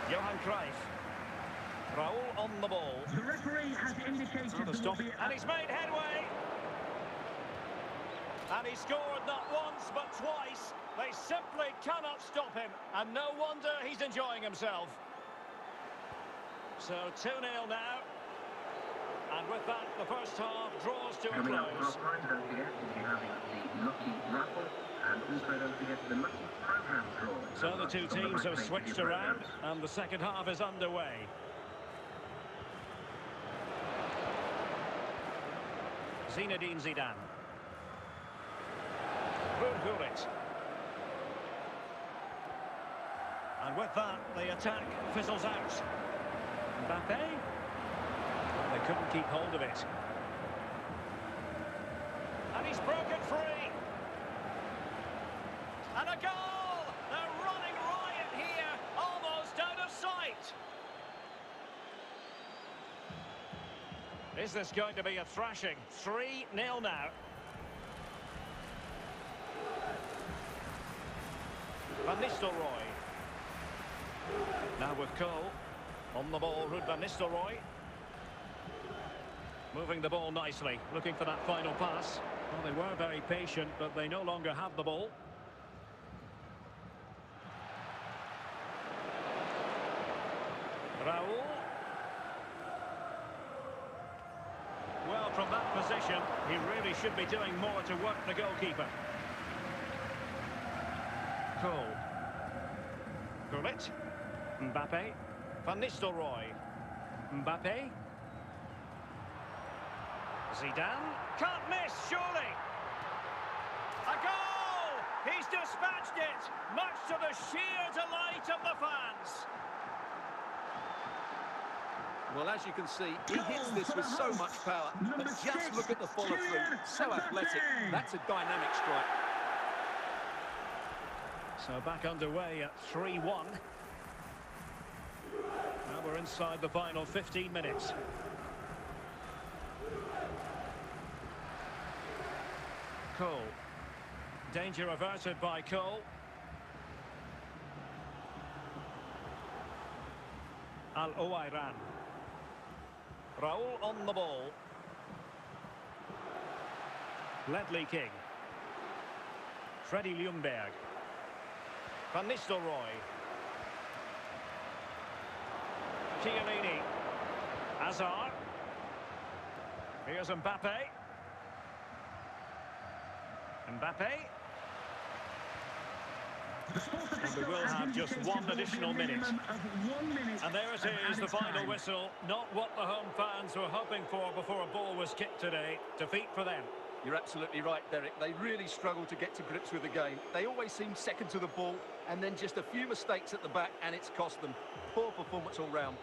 [SPEAKER 1] Johan Cruyff. Raul on the ball.
[SPEAKER 5] The referee has indicated
[SPEAKER 1] Another
[SPEAKER 5] there
[SPEAKER 1] stop.
[SPEAKER 5] will be
[SPEAKER 1] And he's made headway. And he scored not once but twice. They simply cannot stop him. And no wonder he's enjoying himself. So 2-0 now. And with that, the first half draws to a
[SPEAKER 3] Coming up
[SPEAKER 1] close.
[SPEAKER 3] half-time, don't forget, we'll be having the lucky raffle, and also don't forget the lucky programme draw.
[SPEAKER 1] So the two
[SPEAKER 3] That's on the
[SPEAKER 1] teams
[SPEAKER 3] back
[SPEAKER 1] have
[SPEAKER 3] page of
[SPEAKER 1] switched
[SPEAKER 3] your
[SPEAKER 1] around,
[SPEAKER 3] programmes.
[SPEAKER 1] and the second half is underway. Zinedine Zidane. Gullit. And with that, the attack fizzles out. Mbappe. Well, they couldn't keep hold of it. And he's broken free. And a goal! They're running riot here, almost out of sight. Is this going to be a thrashing? 3-0 now. Van Nistelrooy. Now with Cole. On the ball, Ruud van Nistelrooy. Moving the ball nicely, looking for that final pass. Well, they were very patient, but they no longer have the ball. Raul. Well, from that position, he really should be doing more to work the goalkeeper. Cole. Gullit. Mbappe. Van Nistelrooy. Mbappe. Zidane. Can't miss, surely. A goal! He's dispatched it, much to the sheer delight of the fans.
[SPEAKER 2] Well, as you can see, he hits this with so much power, but just look at the follow-through. So athletic. That's a dynamic strike.
[SPEAKER 1] So back underway at 3-1. Now we're inside the final 15 minutes. Cole. Danger averted by Cole. Al-Owairan. Raul on the ball. Ledley King. Freddie Ljungberg. Van Nistelrooy. Chiellini. Hazard. Here's Mbappe. Mbappe. And we will have just one additional minute. And there it is, the final whistle. Not what the home fans were hoping for before a ball was kicked today. Defeat for them.
[SPEAKER 2] You're absolutely right, Derek. They really struggled to get to grips with the game. They always seem second to the ball, and then just a few mistakes at the back, and it's cost them. Poor performance all round.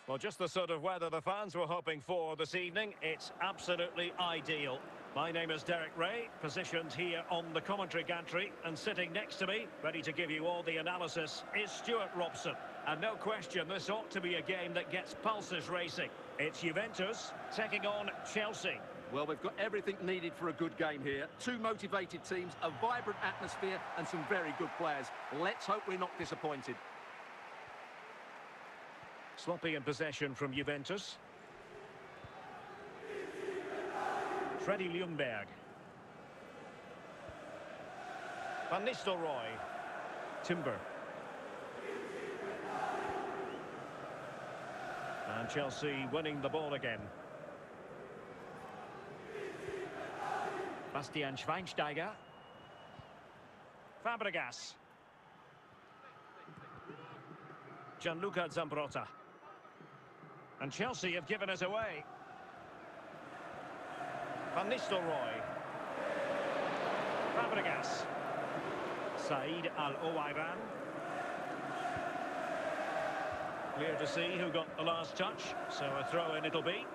[SPEAKER 1] Well, just the sort of weather the fans were hoping for this evening. It's absolutely ideal. My name is Derek Ray, positioned here on the commentary gantry, and sitting next to me, ready to give you all the analysis, is Stuart Robson. And no question, this ought to be a game that gets pulses racing. It's Juventus taking on Chelsea.
[SPEAKER 2] Well, we've got everything needed for a good game here. Two motivated teams, a vibrant atmosphere, and some very good players. Let's hope we're not disappointed.
[SPEAKER 1] Sloppy in possession from Juventus. Freddie Ljungberg. Van Nistelrooy. Timber. And Chelsea winning the ball again. Bastian Schweinsteiger. Fabregas. Gianluca Zambrotta. And Chelsea have given us away. Van Nistelrooy. Fabregas. Said Al-Owairan. Clear to see who got the last touch, so a throw-in it'll be.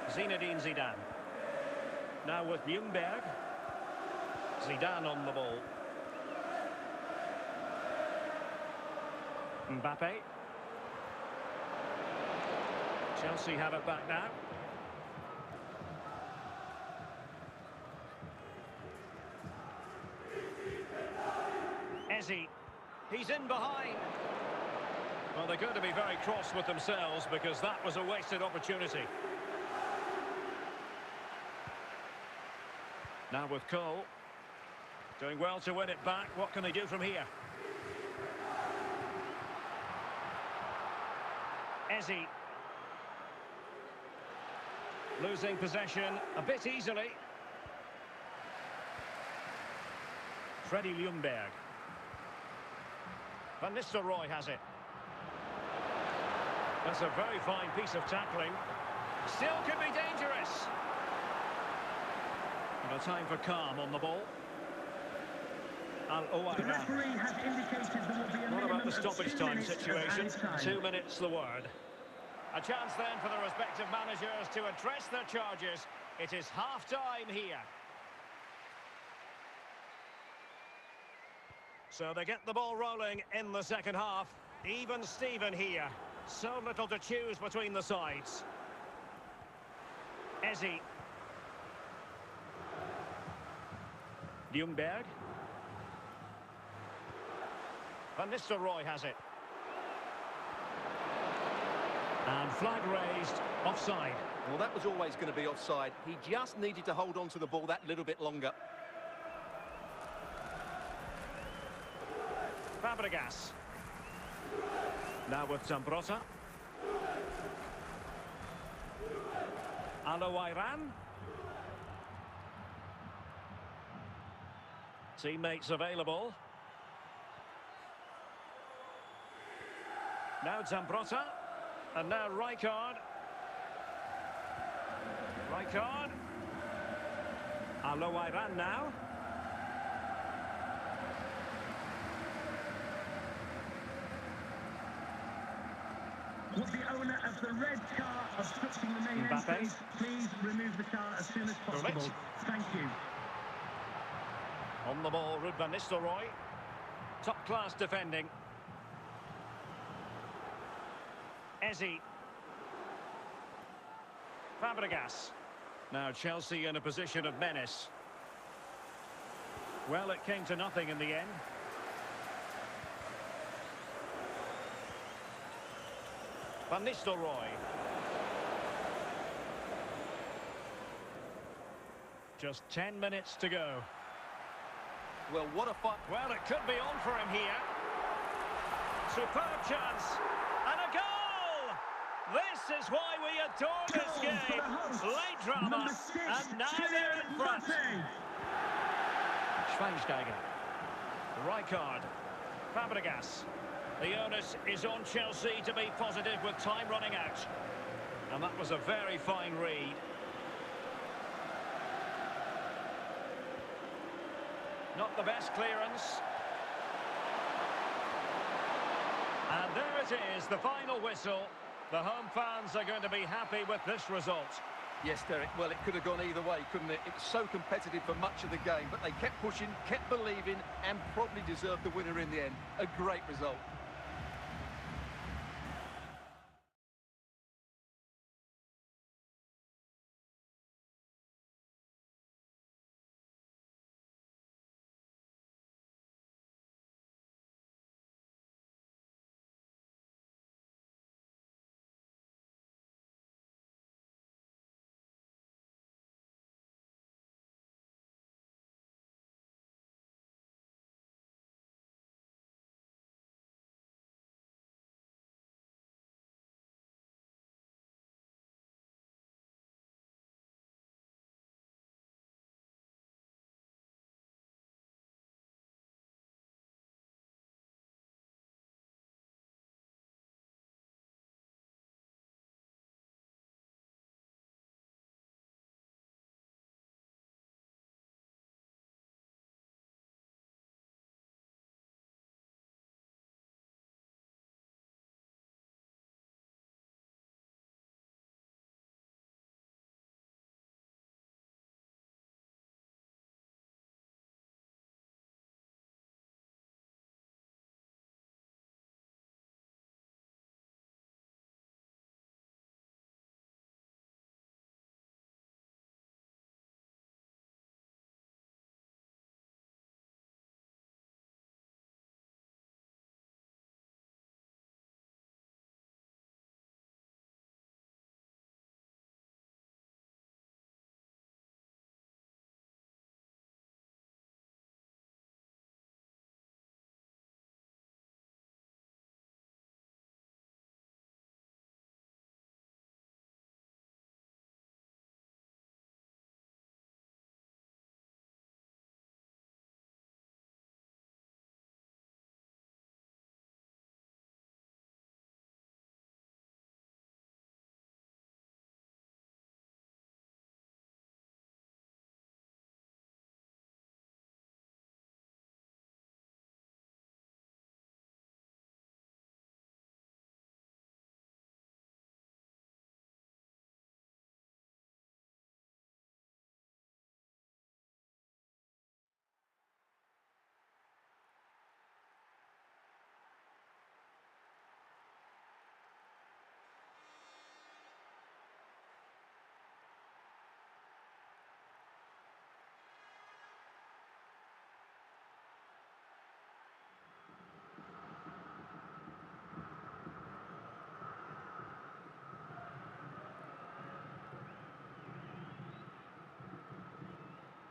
[SPEAKER 1] Zinedine Zidane. Now with Ljungberg. Zidane on the ball. Mbappe. Chelsea have it back now. Eze. He's in behind. Well, they're going to be very cross with themselves because that was a wasted opportunity. Now with Cole. Doing well to win it back. What can they do from here? Eze. Losing possession a bit easily. Freddie Ljungberg. Van Nistelrooy has it. That's a very fine piece of tackling. Still could be dangerous. And a time for calm on the ball.
[SPEAKER 5] The referee has indicated there will be a
[SPEAKER 1] What about the
[SPEAKER 5] minimum of
[SPEAKER 1] stoppage
[SPEAKER 5] 2
[SPEAKER 1] time
[SPEAKER 5] minutes of
[SPEAKER 1] situation?
[SPEAKER 5] added time.
[SPEAKER 1] 2 minutes the word. A chance then for the respective managers to address their charges. It is half-time here. So they get the ball rolling in the second half. Even Steven here. So little to choose between the sides. Eze. Ljungberg. Van Nistelrooy has it. And flag raised, offside.
[SPEAKER 2] Well, that was always going to be offside. He just needed to hold on to the ball that little bit longer.
[SPEAKER 1] Fabregas. Now with Zambrotta. Al-Owairan. Teammates available. Now Zambrotta. And now Rijkaard. Rijkaard. Al-Owairan now.
[SPEAKER 5] Would the owner of the red car obstructing the main
[SPEAKER 1] Mbappe.
[SPEAKER 5] entrance please remove the car as soon as possible?
[SPEAKER 1] Correct.
[SPEAKER 5] Thank you.
[SPEAKER 1] On the ball, Ruud van Nistelrooy. Top-class defending. Eze. Fabregas. Now Chelsea in a position of menace. Well, it came to nothing in the end. Van Nistelrooy. Just 10 minutes to go.
[SPEAKER 2] Well, what a fight.
[SPEAKER 1] Well, it could be on for him here. Superb chance. And a goal! This is why we adore this
[SPEAKER 5] Goal
[SPEAKER 1] game.
[SPEAKER 5] for the hosts.
[SPEAKER 1] Late drama.
[SPEAKER 5] Number 6,
[SPEAKER 1] And now they're in front. Schweinsteiger. Rijkaard. Fabregas. The onus is on Chelsea to be positive with time running out. And that was a very fine read. Not the best clearance. And there it is, the final whistle. The home fans are going to be happy with this result.
[SPEAKER 2] Yes, Derek, well, it could have gone either way, couldn't it? It was so competitive for much of the game, but they kept pushing, kept believing, and probably deserved the winner in the end. A great result.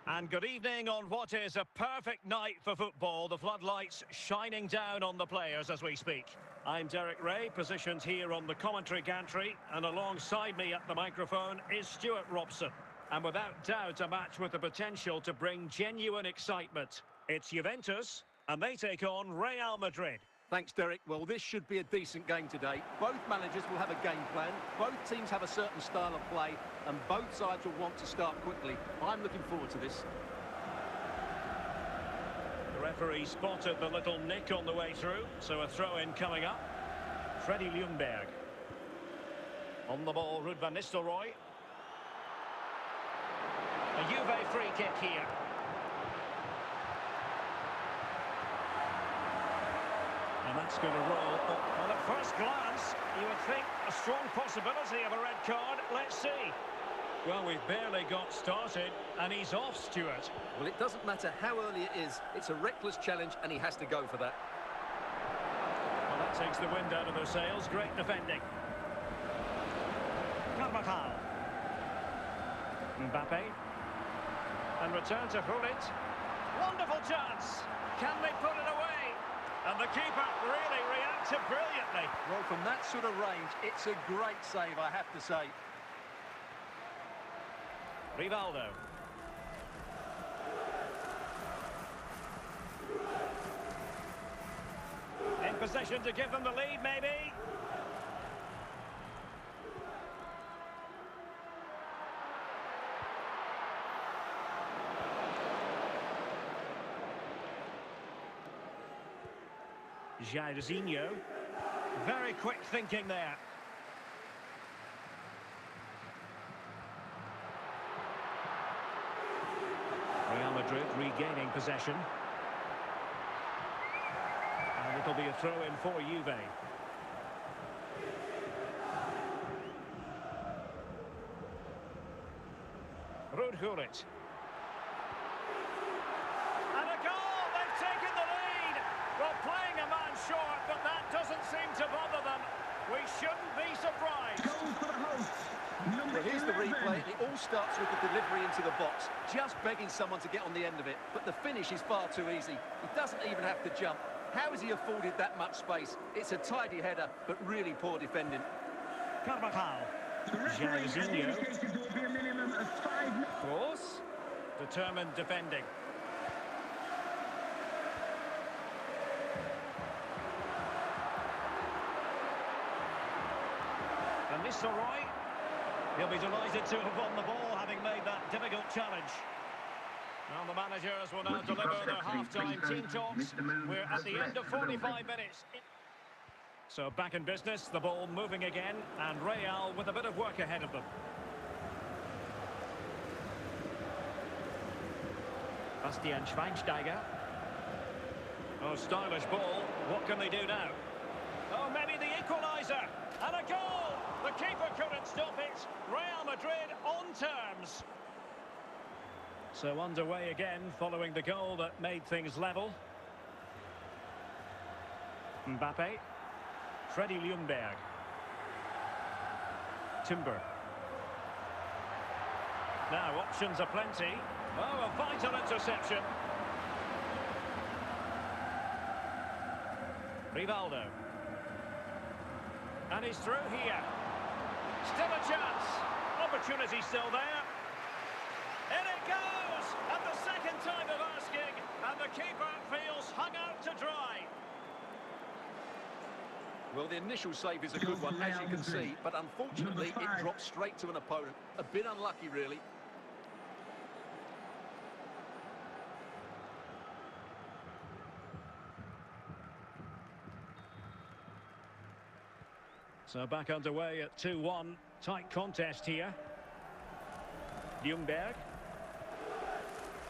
[SPEAKER 1] And good evening on what is a perfect night for football. The floodlights shining down on the players as we speak. I'm Derek Rae, positioned here on the commentary gantry, and alongside me at the microphone is Stuart Robson. And without doubt, a match with the potential to bring genuine excitement. It's Juventus, and they take on Real Madrid.
[SPEAKER 2] Thanks, Derek. Well, this should be a decent game today. Both managers will have a game plan. Both teams have a certain style of play, and both sides will want to start quickly. I'm looking forward to this.
[SPEAKER 1] The referee spotted the little nick on the way through, so a throw-in coming up. Freddie Ljungberg. On the ball, Ruud van Nistelrooy. A Juve free kick here. And that's going to roll. Well, at first glance, you would think a strong possibility of a red card. Let's see. Well, we've barely got started, and he's off, Stuart.
[SPEAKER 2] Well, it doesn't matter how early it is. It's a reckless challenge, and he has to go for that.
[SPEAKER 1] Well, that takes the wind out of their sails. Great defending. Carvajal. Mbappe. And return to Gullit. Wonderful chance. Can they put it away? And the keeper really reacted brilliantly.
[SPEAKER 2] Well, from that sort of range, it's a great save, I have to say.
[SPEAKER 1] Rivaldo. In possession to give them the lead, maybe. Jairzinho. Very quick thinking there. Real Madrid regaining possession. And it'll be a throw-in for Juve. Rudhulit. And a goal! They've taken the lead! Well, playing a man short, but that doesn't seem to bother them. We shouldn't be surprised.
[SPEAKER 5] Goal for the hosts. Number
[SPEAKER 2] Well, here's the
[SPEAKER 5] 11.
[SPEAKER 2] replay. It all starts with the delivery into the box. Just begging someone to get on the end of it. But the finish is far too easy. He doesn't even have to jump. How has he afforded that much space? It's a tidy header, but really poor defending.
[SPEAKER 1] Carvajal.
[SPEAKER 5] The referee has
[SPEAKER 1] Jairzinho.
[SPEAKER 5] indicated there will be a minimum of 5 minutes.
[SPEAKER 1] Cross. Determined defending. And Nistelrooy. He'll be delighted to have won the ball, having made that difficult challenge. Now the managers will now
[SPEAKER 3] Rookie
[SPEAKER 1] deliver their
[SPEAKER 3] prospect, please
[SPEAKER 1] half-time
[SPEAKER 3] go.
[SPEAKER 1] team talks.
[SPEAKER 3] Mr. Moon
[SPEAKER 1] We're at
[SPEAKER 3] has
[SPEAKER 1] the end
[SPEAKER 3] left
[SPEAKER 1] of
[SPEAKER 3] the building.
[SPEAKER 1] 45 minutes. So back in business, the ball moving again, and Real with a bit of work ahead of them. Bastian Schweinsteiger. Oh, stylish ball. What can they do now? Oh, maybe the equaliser. And a goal! The keeper couldn't stop it. Real Madrid on terms. So underway again following the goal that made things level. Mbappe. Freddie Ljungberg. Timber. Now options are plenty. Oh, a vital interception. Rivaldo. And he's through here. Still a chance. Opportunity still there. In it goes! And the second time of asking. And the keeper feels hung out to dry.
[SPEAKER 2] Well, the initial save is a good one, as you can see, but unfortunately
[SPEAKER 5] Number 5.
[SPEAKER 2] it drops straight to an opponent. A bit unlucky, really.
[SPEAKER 1] So back underway at 2-1. Tight contest here. Ljungberg.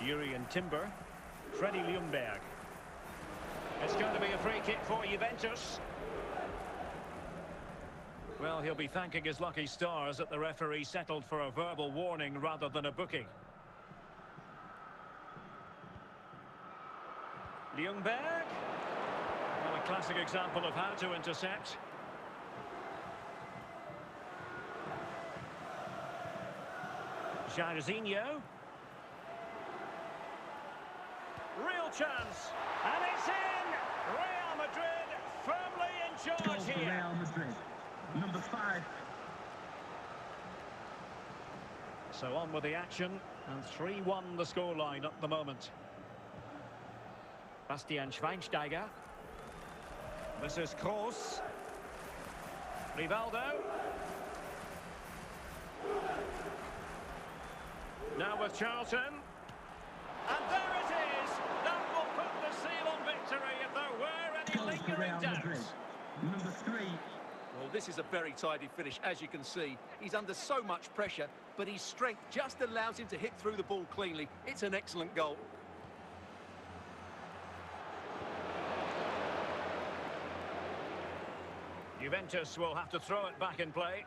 [SPEAKER 1] Jurriën Timber. Freddie Ljungberg. It's going to be a free kick for Juventus. Well, he'll be thanking his lucky stars that the referee settled for a verbal warning rather than a booking. Ljungberg. Well, a classic example of how to intercept. Jairzinho. Real chance. And it's in! Real Madrid firmly in
[SPEAKER 5] Goal
[SPEAKER 1] charge
[SPEAKER 5] for
[SPEAKER 1] here.
[SPEAKER 5] Real Madrid. Number 5.
[SPEAKER 1] So on with the action, and 3-1 the scoreline at the moment. Bastian Schweinsteiger. This is Kroos. Rivaldo. Now with Charlton. And there it is! That will put the seal on victory if there were any
[SPEAKER 5] Goal for
[SPEAKER 1] lingering
[SPEAKER 5] Real Madrid.
[SPEAKER 1] doubts.
[SPEAKER 5] Number 3.
[SPEAKER 2] Well, this is a very tidy finish, as you can see. He's under so much pressure, but his strength just allows him to hit through the ball cleanly. It's an excellent goal.
[SPEAKER 1] Juventus will have to throw it back in play.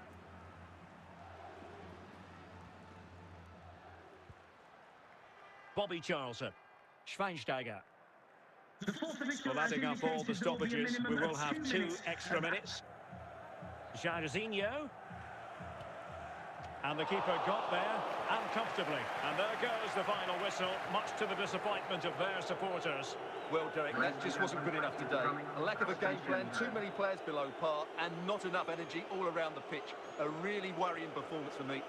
[SPEAKER 1] Bobby Charlton. Schweinsteiger.
[SPEAKER 5] The fourth official
[SPEAKER 1] Well,
[SPEAKER 5] has
[SPEAKER 1] adding up all the
[SPEAKER 5] indicated there will be a
[SPEAKER 1] stoppages, we
[SPEAKER 5] minimum
[SPEAKER 1] will
[SPEAKER 5] of
[SPEAKER 1] have 2
[SPEAKER 5] minutes.
[SPEAKER 1] extra minutes. Jairzinho. And the keeper got there, and comfortably. And there goes the final whistle, much to the disappointment of their supporters.
[SPEAKER 2] Well, Derek, that just wasn't good enough today. A lack of a game plan, too many players below par, and not enough energy all around the pitch. A really worrying performance for me.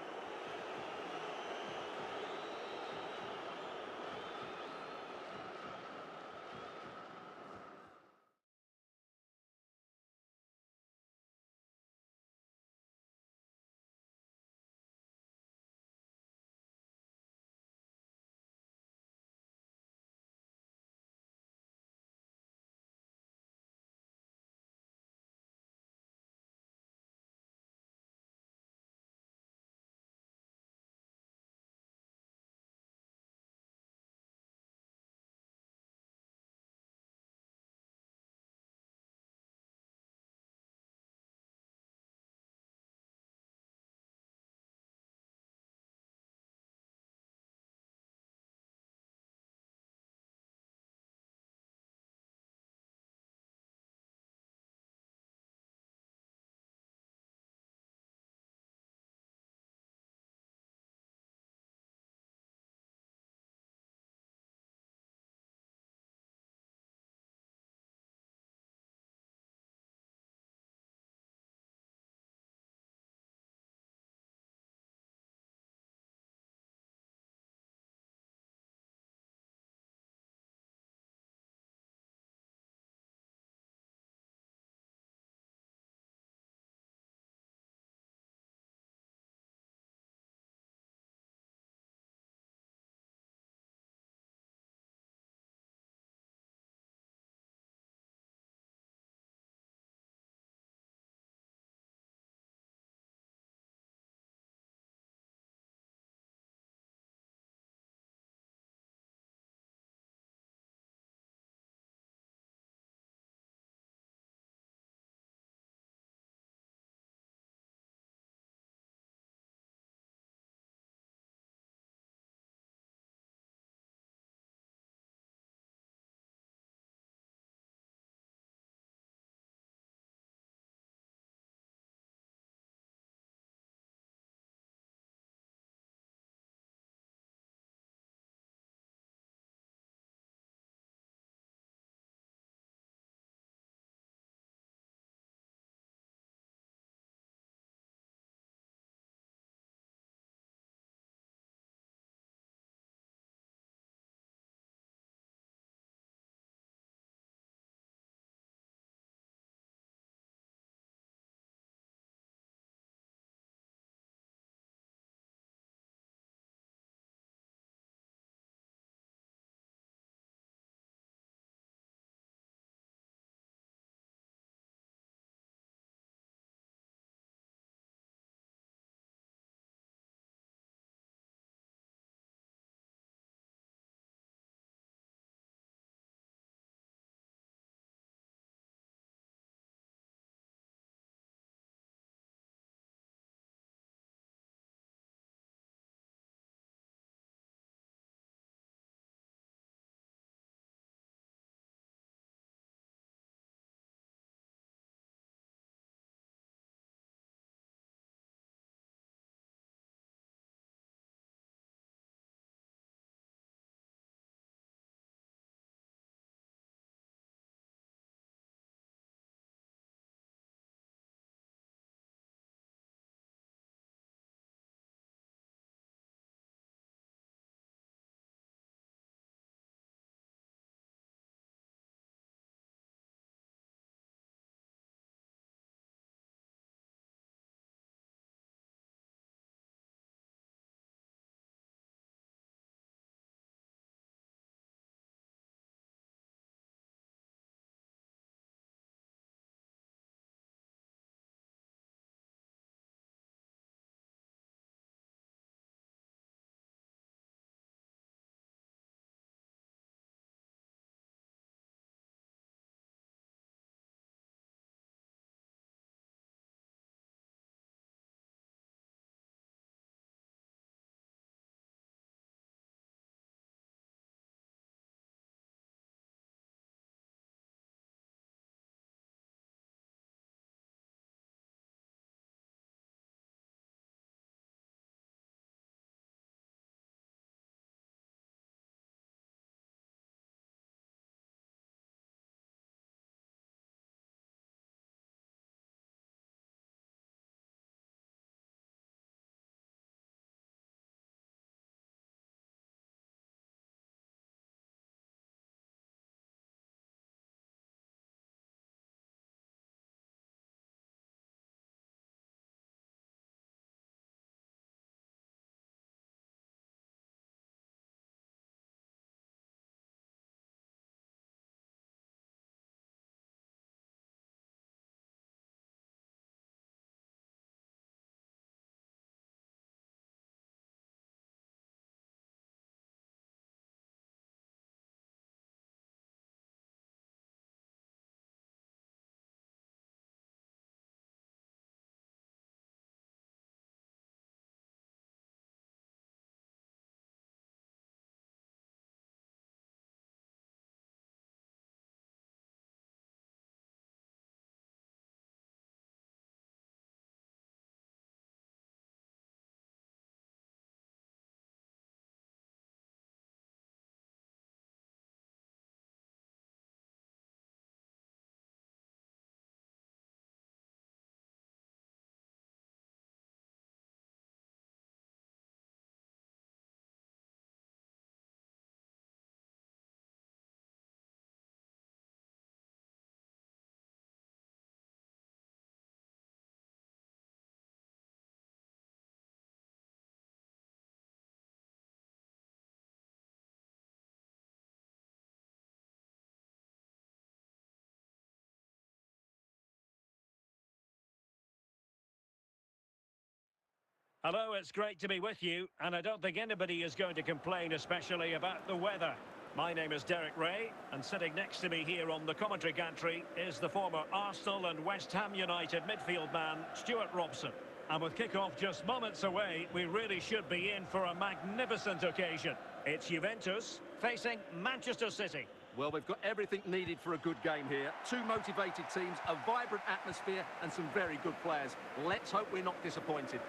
[SPEAKER 1] Hello, it's great to be with you, and I don't think anybody is going to complain especially about the weather. My name is Derek Ray, and sitting next to me here on the commentary gantry is the former Arsenal and West Ham United midfield man, Stuart Robson. And with kick-off just moments away, we really should be in for a magnificent occasion. It's Juventus facing Manchester City.
[SPEAKER 2] Well, we've got everything needed for a good game here. Two motivated teams, a vibrant atmosphere, and some very good players. Let's hope we're not disappointed.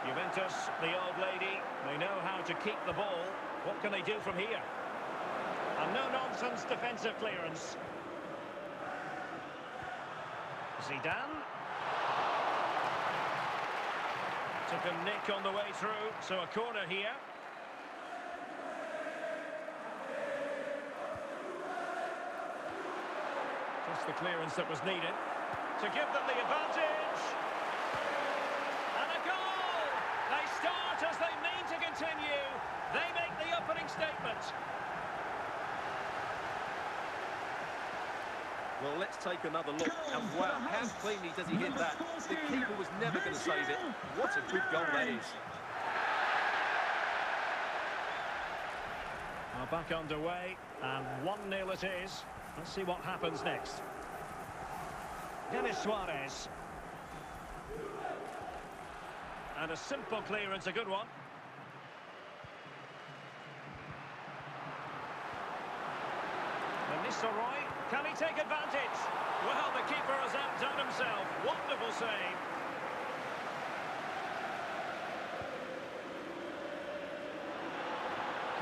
[SPEAKER 1] Juventus, the old lady, they know how to keep the ball. What can they do from here? A no-nonsense defensive clearance. Zidane. Took a nick on the way through, so a corner here. Just the clearance that was needed to give them the advantage. And a goal! They start as they mean to continue. They make the opening statement.
[SPEAKER 2] Well, let's take another look. And wow, how cleanly does he hit that? The keeper was never going to save it. What a good goal that is.
[SPEAKER 1] Well, back underway, and 1-0 it is. Let's see what happens next. Denis Suarez. And a simple clearance, a good one. Nistelrooy, can he take advantage? Well, the keeper has outdone himself. Wonderful save.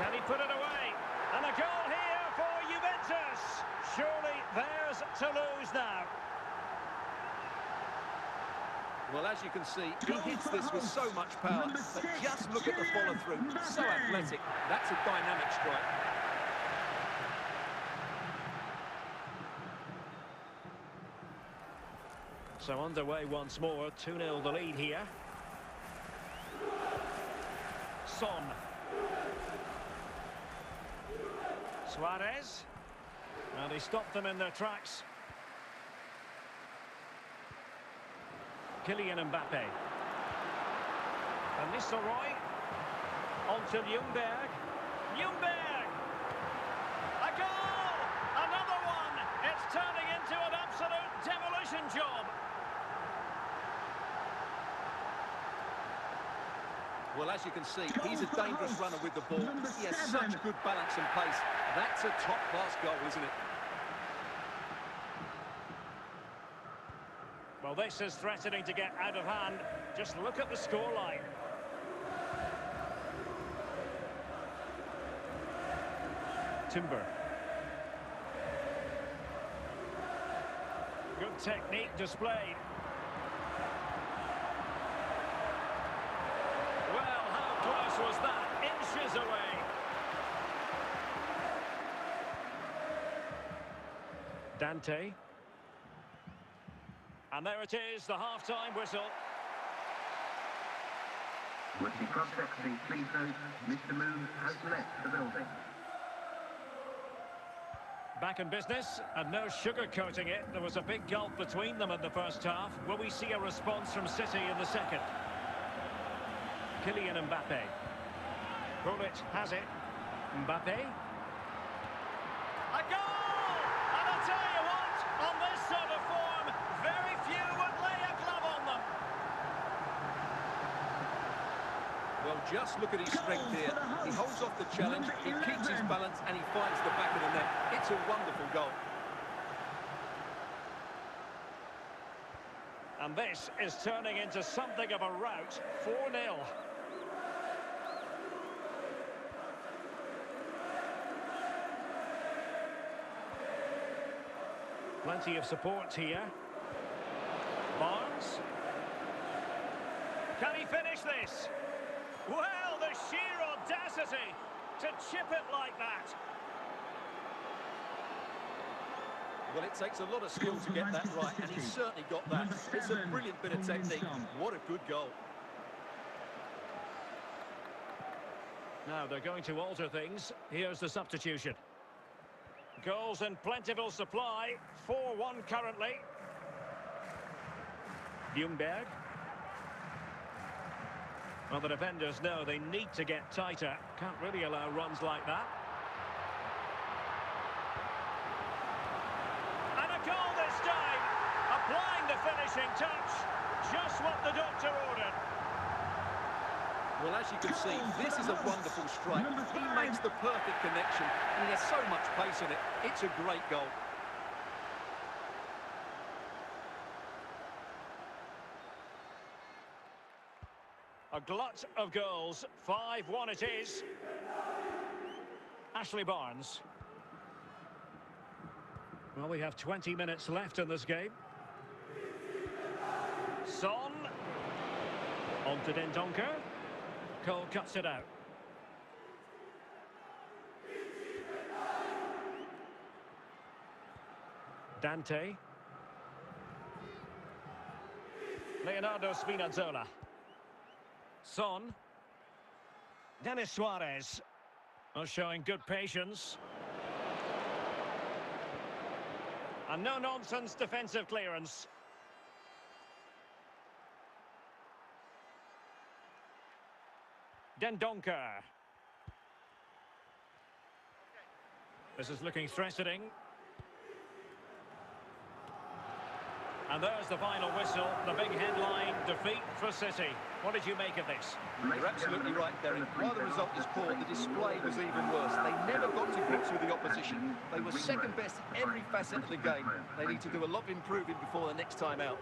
[SPEAKER 1] Can he put it away? And a goal here for Juventus. Surely theirs to lose now.
[SPEAKER 2] Well, as you can see, he hits this with so much power. But just look at the follow-through. So athletic. That's a dynamic strike.
[SPEAKER 1] So underway once more, 2-0 the lead here. Son. Suarez. And he stopped them in their tracks. Kylian Mbappe. And Nistelrooy. On to Ljungberg. Ljungberg! A goal! Another one! It's turning into an absolute demolition job.
[SPEAKER 2] Well, as you can see, he's a dangerous runner with the ball. He has such good balance and pace. That's a top-class goal, isn't it?
[SPEAKER 1] Well, this is threatening to get out of hand. Just look at the scoreline. Timber. Good technique displayed. Well, how close was that? Inches away. Dante. And there it is, the half-time whistle.
[SPEAKER 3] With the prospect fee, please note, Mr. Moon has left the building.
[SPEAKER 1] Back in business, and no sugarcoating it. There was a big gulf between them in the first half. Will we see a response from City in the second? Kylian Mbappe. Bullet has it. Mbappe. A goal! And I'll tell you what, on this sort of form, very few would lay a glove on them.
[SPEAKER 2] Well, just look at his strength here. He holds off the challenge, he keeps his balance, and he finds the back of the net. It's a wonderful goal.
[SPEAKER 1] And this is turning into something of a rout. 4-0. Plenty of support here. Barnes. Can he finish this? Well, the sheer audacity to chip it like that.
[SPEAKER 2] Well, it takes a lot of skill to get that right, and he's certainly got that. It's a brilliant bit of technique. What a good goal.
[SPEAKER 1] Now they're going to alter things. Here's the substitution. Goals in plentiful supply. 4-1 currently. Ljungberg. Well, the defenders know they need to get tighter. Can't really allow runs like that. And a goal this time. Applying the finishing touch. Just what the doctor ordered.
[SPEAKER 2] Well, as you can see, this is a wonderful strike. He makes the perfect connection, and he has so much pace in it. It's a great goal.
[SPEAKER 1] A glut of goals. 5-1 it is. Ashley Barnes. Well, we have 20 minutes left in this game. Son. On to Dendoncker. Cole cuts it out. Dante. Leonardo Spinazzola. Son. Denis Suarez. Showing good patience. And no-nonsense defensive clearance. Dendoncker. This is looking threatening. And there's the final whistle, the big headline, defeat for City. What did you make of this?
[SPEAKER 2] You're absolutely right, Derek. While the result was poor, the display was even worse. They never got to grips with the opposition. They were second best in every facet of the game. They need to do a lot of improving before the next time out.